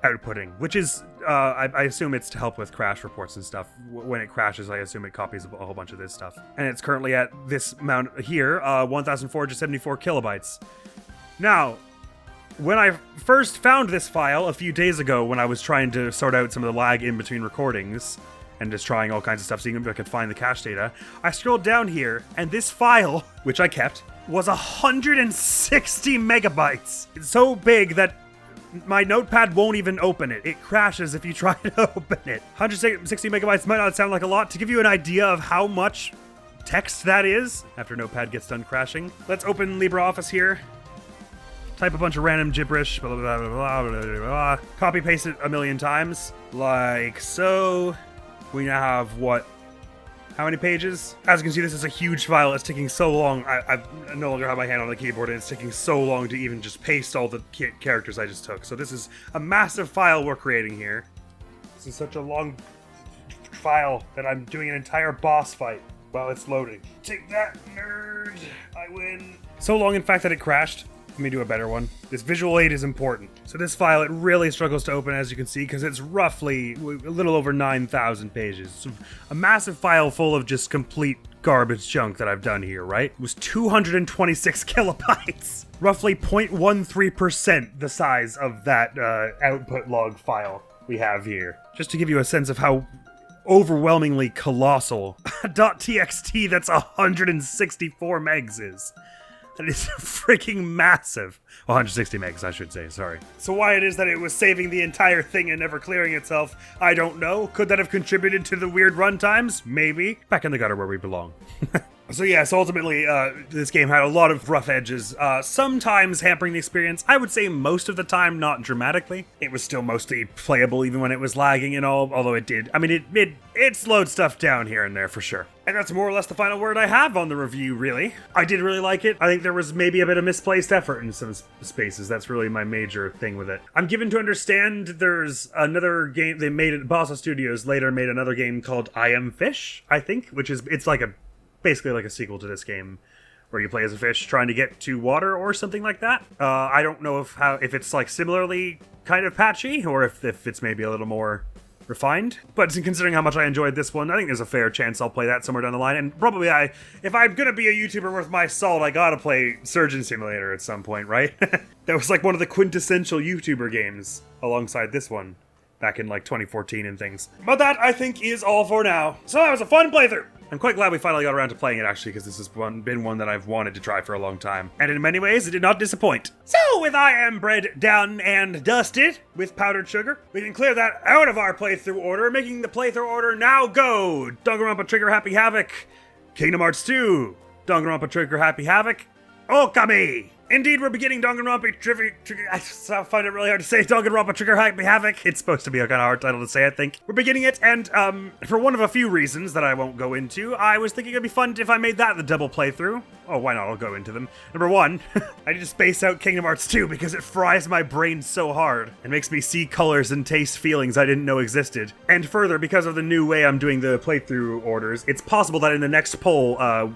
outputting, which is, I assume it's to help with crash reports and stuff. When it crashes, I assume it copies a whole bunch of this stuff. And it's currently at this amount here, 1,474 kilobytes. Now, when I first found this file a few days ago, when I was trying to sort out some of the lag in between recordings, and just trying all kinds of stuff, seeing if I could find the cache data, I scrolled down here, and this file, which I kept, was 160 megabytes. It's so big that my notepad won't even open it. It crashes if you try to open it. 160 megabytes might not sound like a lot. To give you an idea of how much text that is, after notepad gets done crashing, let's open LibreOffice here. Type a bunch of random gibberish, blah, blah, blah, blah, blah, blah, blah. Copy paste it a million times, like so. We now have what? How many pages? As you can see, this is a huge file. It's taking so long. I no longer have my hand on the keyboard, and it's taking so long to even just paste all the characters I just took. So this is a massive file we're creating here. This is such a long file that I'm doing an entire boss fight while it's loading. Take that, nerd! I win. So long, in fact, that it crashed. Let me do a better one. This visual aid is important. So this file, it really struggles to open, as you can see, because it's roughly a little over 9,000 pages. So a massive file full of just complete garbage junk that I've done here, right? It was 226 kilobytes. Roughly 0.13% the size of that output log file we have here. Just to give you a sense of how overwhelmingly colossal .txt that's 164 megs is. That is freaking massive. 160 megs, I should say, sorry. So why it is that it was saving the entire thing and never clearing itself, I don't know. Could that have contributed to the weird runtimes? Maybe. Back in the gutter where we belong. So yes, ultimately, this game had a lot of rough edges, sometimes hampering the experience. I would say most of the time, not dramatically. It was still mostly playable even when it was lagging and all, although it did. I mean, it slowed stuff down here and there for sure. And that's more or less the final word I have on the review, really. I did really like it. I think there was maybe a bit of misplaced effort in some spaces. That's really my major thing with it. I'm given to understand there's another game they made at Bossa Studios later made another game called I Am Fish, I think, which is, it's like basically like a sequel to this game where you play as a fish trying to get to water or something like that. I don't know if it's like similarly kind of patchy or if it's maybe a little more refined. But considering how much I enjoyed this one, I think there's a fair chance I'll play that somewhere down the line. And probably if I'm gonna be a YouTuber worth my salt, I gotta play Surgeon Simulator at some point, right? That was like one of the quintessential YouTuber games alongside this one back in like 2014 and things. But that, I think, is all for now. So that was a fun playthrough. I'm quite glad we finally got around to playing it, actually, because this has been one that I've wanted to try for a long time. And in many ways, it did not disappoint. So, with I Am Bread done and dusted with powdered sugar, we can clear that out of our playthrough order, making the playthrough order now go Danganronpa Trigger Happy Havoc, Kingdom Hearts 2, Danganronpa Trigger Happy Havoc, Okami! Indeed, we're beginning Danganronpa Trigger. I find it really hard to say Danganronpa Trigger Happy Havoc. It's supposed to be a kind of hard title to say, I think. We're beginning it, and for one of a few reasons that I won't go into, I was thinking it'd be fun if I made that the double playthrough. Oh, why not? I'll go into them. Number one, I need to space out Kingdom Hearts 2 because it fries my brain so hard. It makes me see colors and taste feelings I didn't know existed. And further, because of the new way I'm doing the playthrough orders, it's possible that in the next poll, a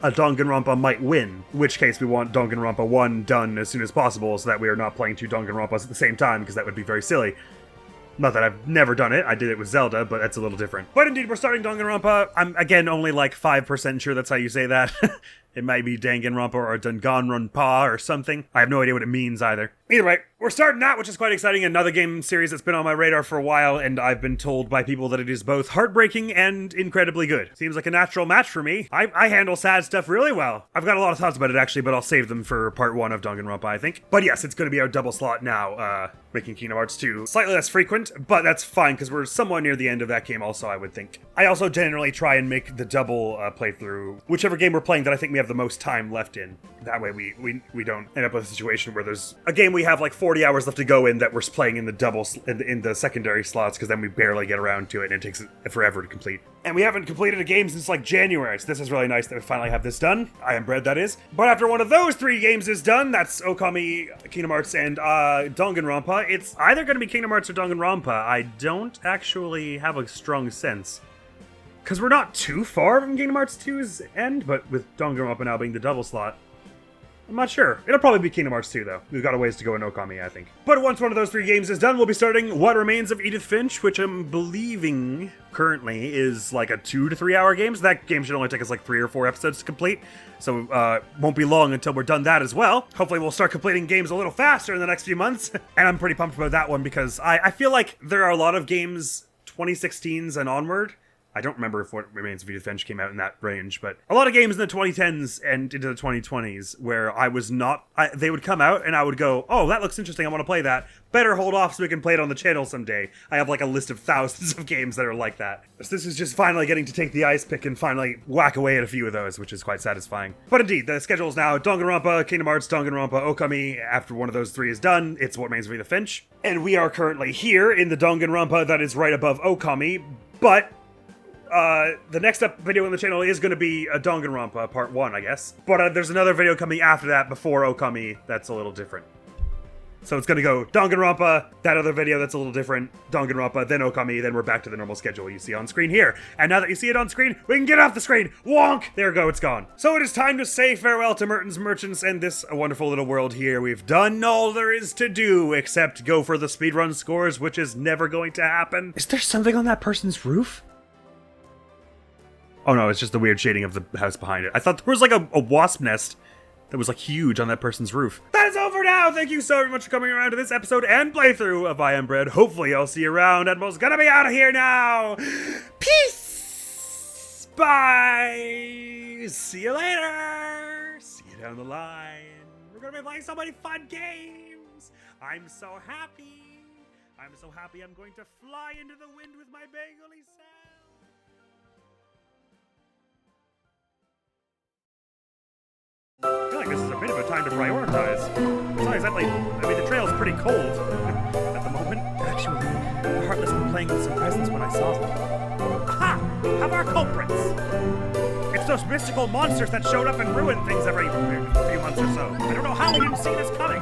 Danganronpa might win. In which case, we want Danganronpa 1 done as soon as possible so that we are not playing two Danganronpas at the same time, because that would be very silly. Not that I've never done it, I did it with Zelda, but that's a little different. But indeed, we're starting Danganronpa. I'm, again, only like 5% sure that's how you say that. It might be Danganronpa or Danganronpa or something. I have no idea what it means either. Either way, we're starting that, which is quite exciting. Another game series that's been on my radar for a while, and I've been told by people that it is both heartbreaking and incredibly good. Seems like a natural match for me. I handle sad stuff really well. I've got a lot of thoughts about it, actually, but I'll save them for part 1 of Danganronpa, I think. But yes, it's going to be our double slot now, making Kingdom Hearts 2 slightly less frequent, but that's fine, because we're somewhat near the end of that game also, I would think. I also generally try and make the double playthrough, whichever game we're playing that I think we have the most time left in. That way we don't end up with a situation where there's a game we have like 40 hours left to go in that we're playing in the in the secondary slots, because then we barely get around to it and it takes forever to complete. And we haven't completed a game since like January, so this is really nice that we finally have this done. I Am Bread, that is. But after one of those 3 games is done, that's Okami, Kingdom Hearts, and Danganronpa, it's either going to be Kingdom Hearts or Danganronpa. I don't actually have a strong sense. Because we're not too far from Kingdom Hearts 2's end, but with Danganronpa now being the double slot, I'm not sure. It'll probably be Kingdom Hearts 2, though. We've got a ways to go in Okami, I think. But once one of those 3 games is done, we'll be starting What Remains of Edith Finch, which I'm believing currently is like a 2 to 3 hour game. So that game should only take us like 3 or 4 episodes to complete. So won't be long until we're done that as well. Hopefully we'll start completing games a little faster in the next few months. And I'm pretty pumped about that one because I feel like there are a lot of games 2016s and onward. I don't remember if What Remains of Edith Finch came out in that range, but a lot of games in the 2010s and into the 2020s where I was not... they would come out and I would go, oh, that looks interesting, I want to play that. Better hold off so we can play it on the channel someday. I have like a list of thousands of games that are like that. So this is just finally getting to take the ice pick and finally whack away at a few of those, which is quite satisfying. But indeed, the schedule is now Danganronpa, Kingdom Hearts, Danganronpa, Okami. After one of those 3 is done, it's What Remains of Edith Finch. And we are currently here in the Danganronpa that is right above Okami, but... the next video on the channel is going to be a Danganronpa part 1, I guess. But there's another video coming after that before Okami that's a little different. So it's going to go Danganronpa, that other video that's a little different, Danganronpa, then Okami, then we're back to the normal schedule you see on screen here. And now that you see it on screen, we can get off the screen! Wonk! There we go, it's gone. So it is time to say farewell to Merton's Merchants and this wonderful little world here. We've done all there is to do, except go for the speedrun scores, which is never going to happen. Is there something on that person's roof? Oh no, it's just the weird shading of the house behind it. I thought there was like a wasp nest that was like huge on that person's roof. That is over now! Thank you so very much for coming around to this episode and playthrough of I Am Bread. Hopefully I'll see you around. Admiral's gonna be out of here now! Peace! Bye! See you later! See you down the line. We're gonna be playing so many fun games! I'm so happy! I'm so happy I'm going to fly into the wind with my bagely sound! I feel like this is a bit of a time to prioritize. It's not exactly... I mean, the trail's pretty cold at the moment. Actually, the Heartless were playing with some presents when I saw them. Aha! Have our culprits! It's those mystical monsters that showed up and ruined things every few months or so. I don't know how we didn't see this coming.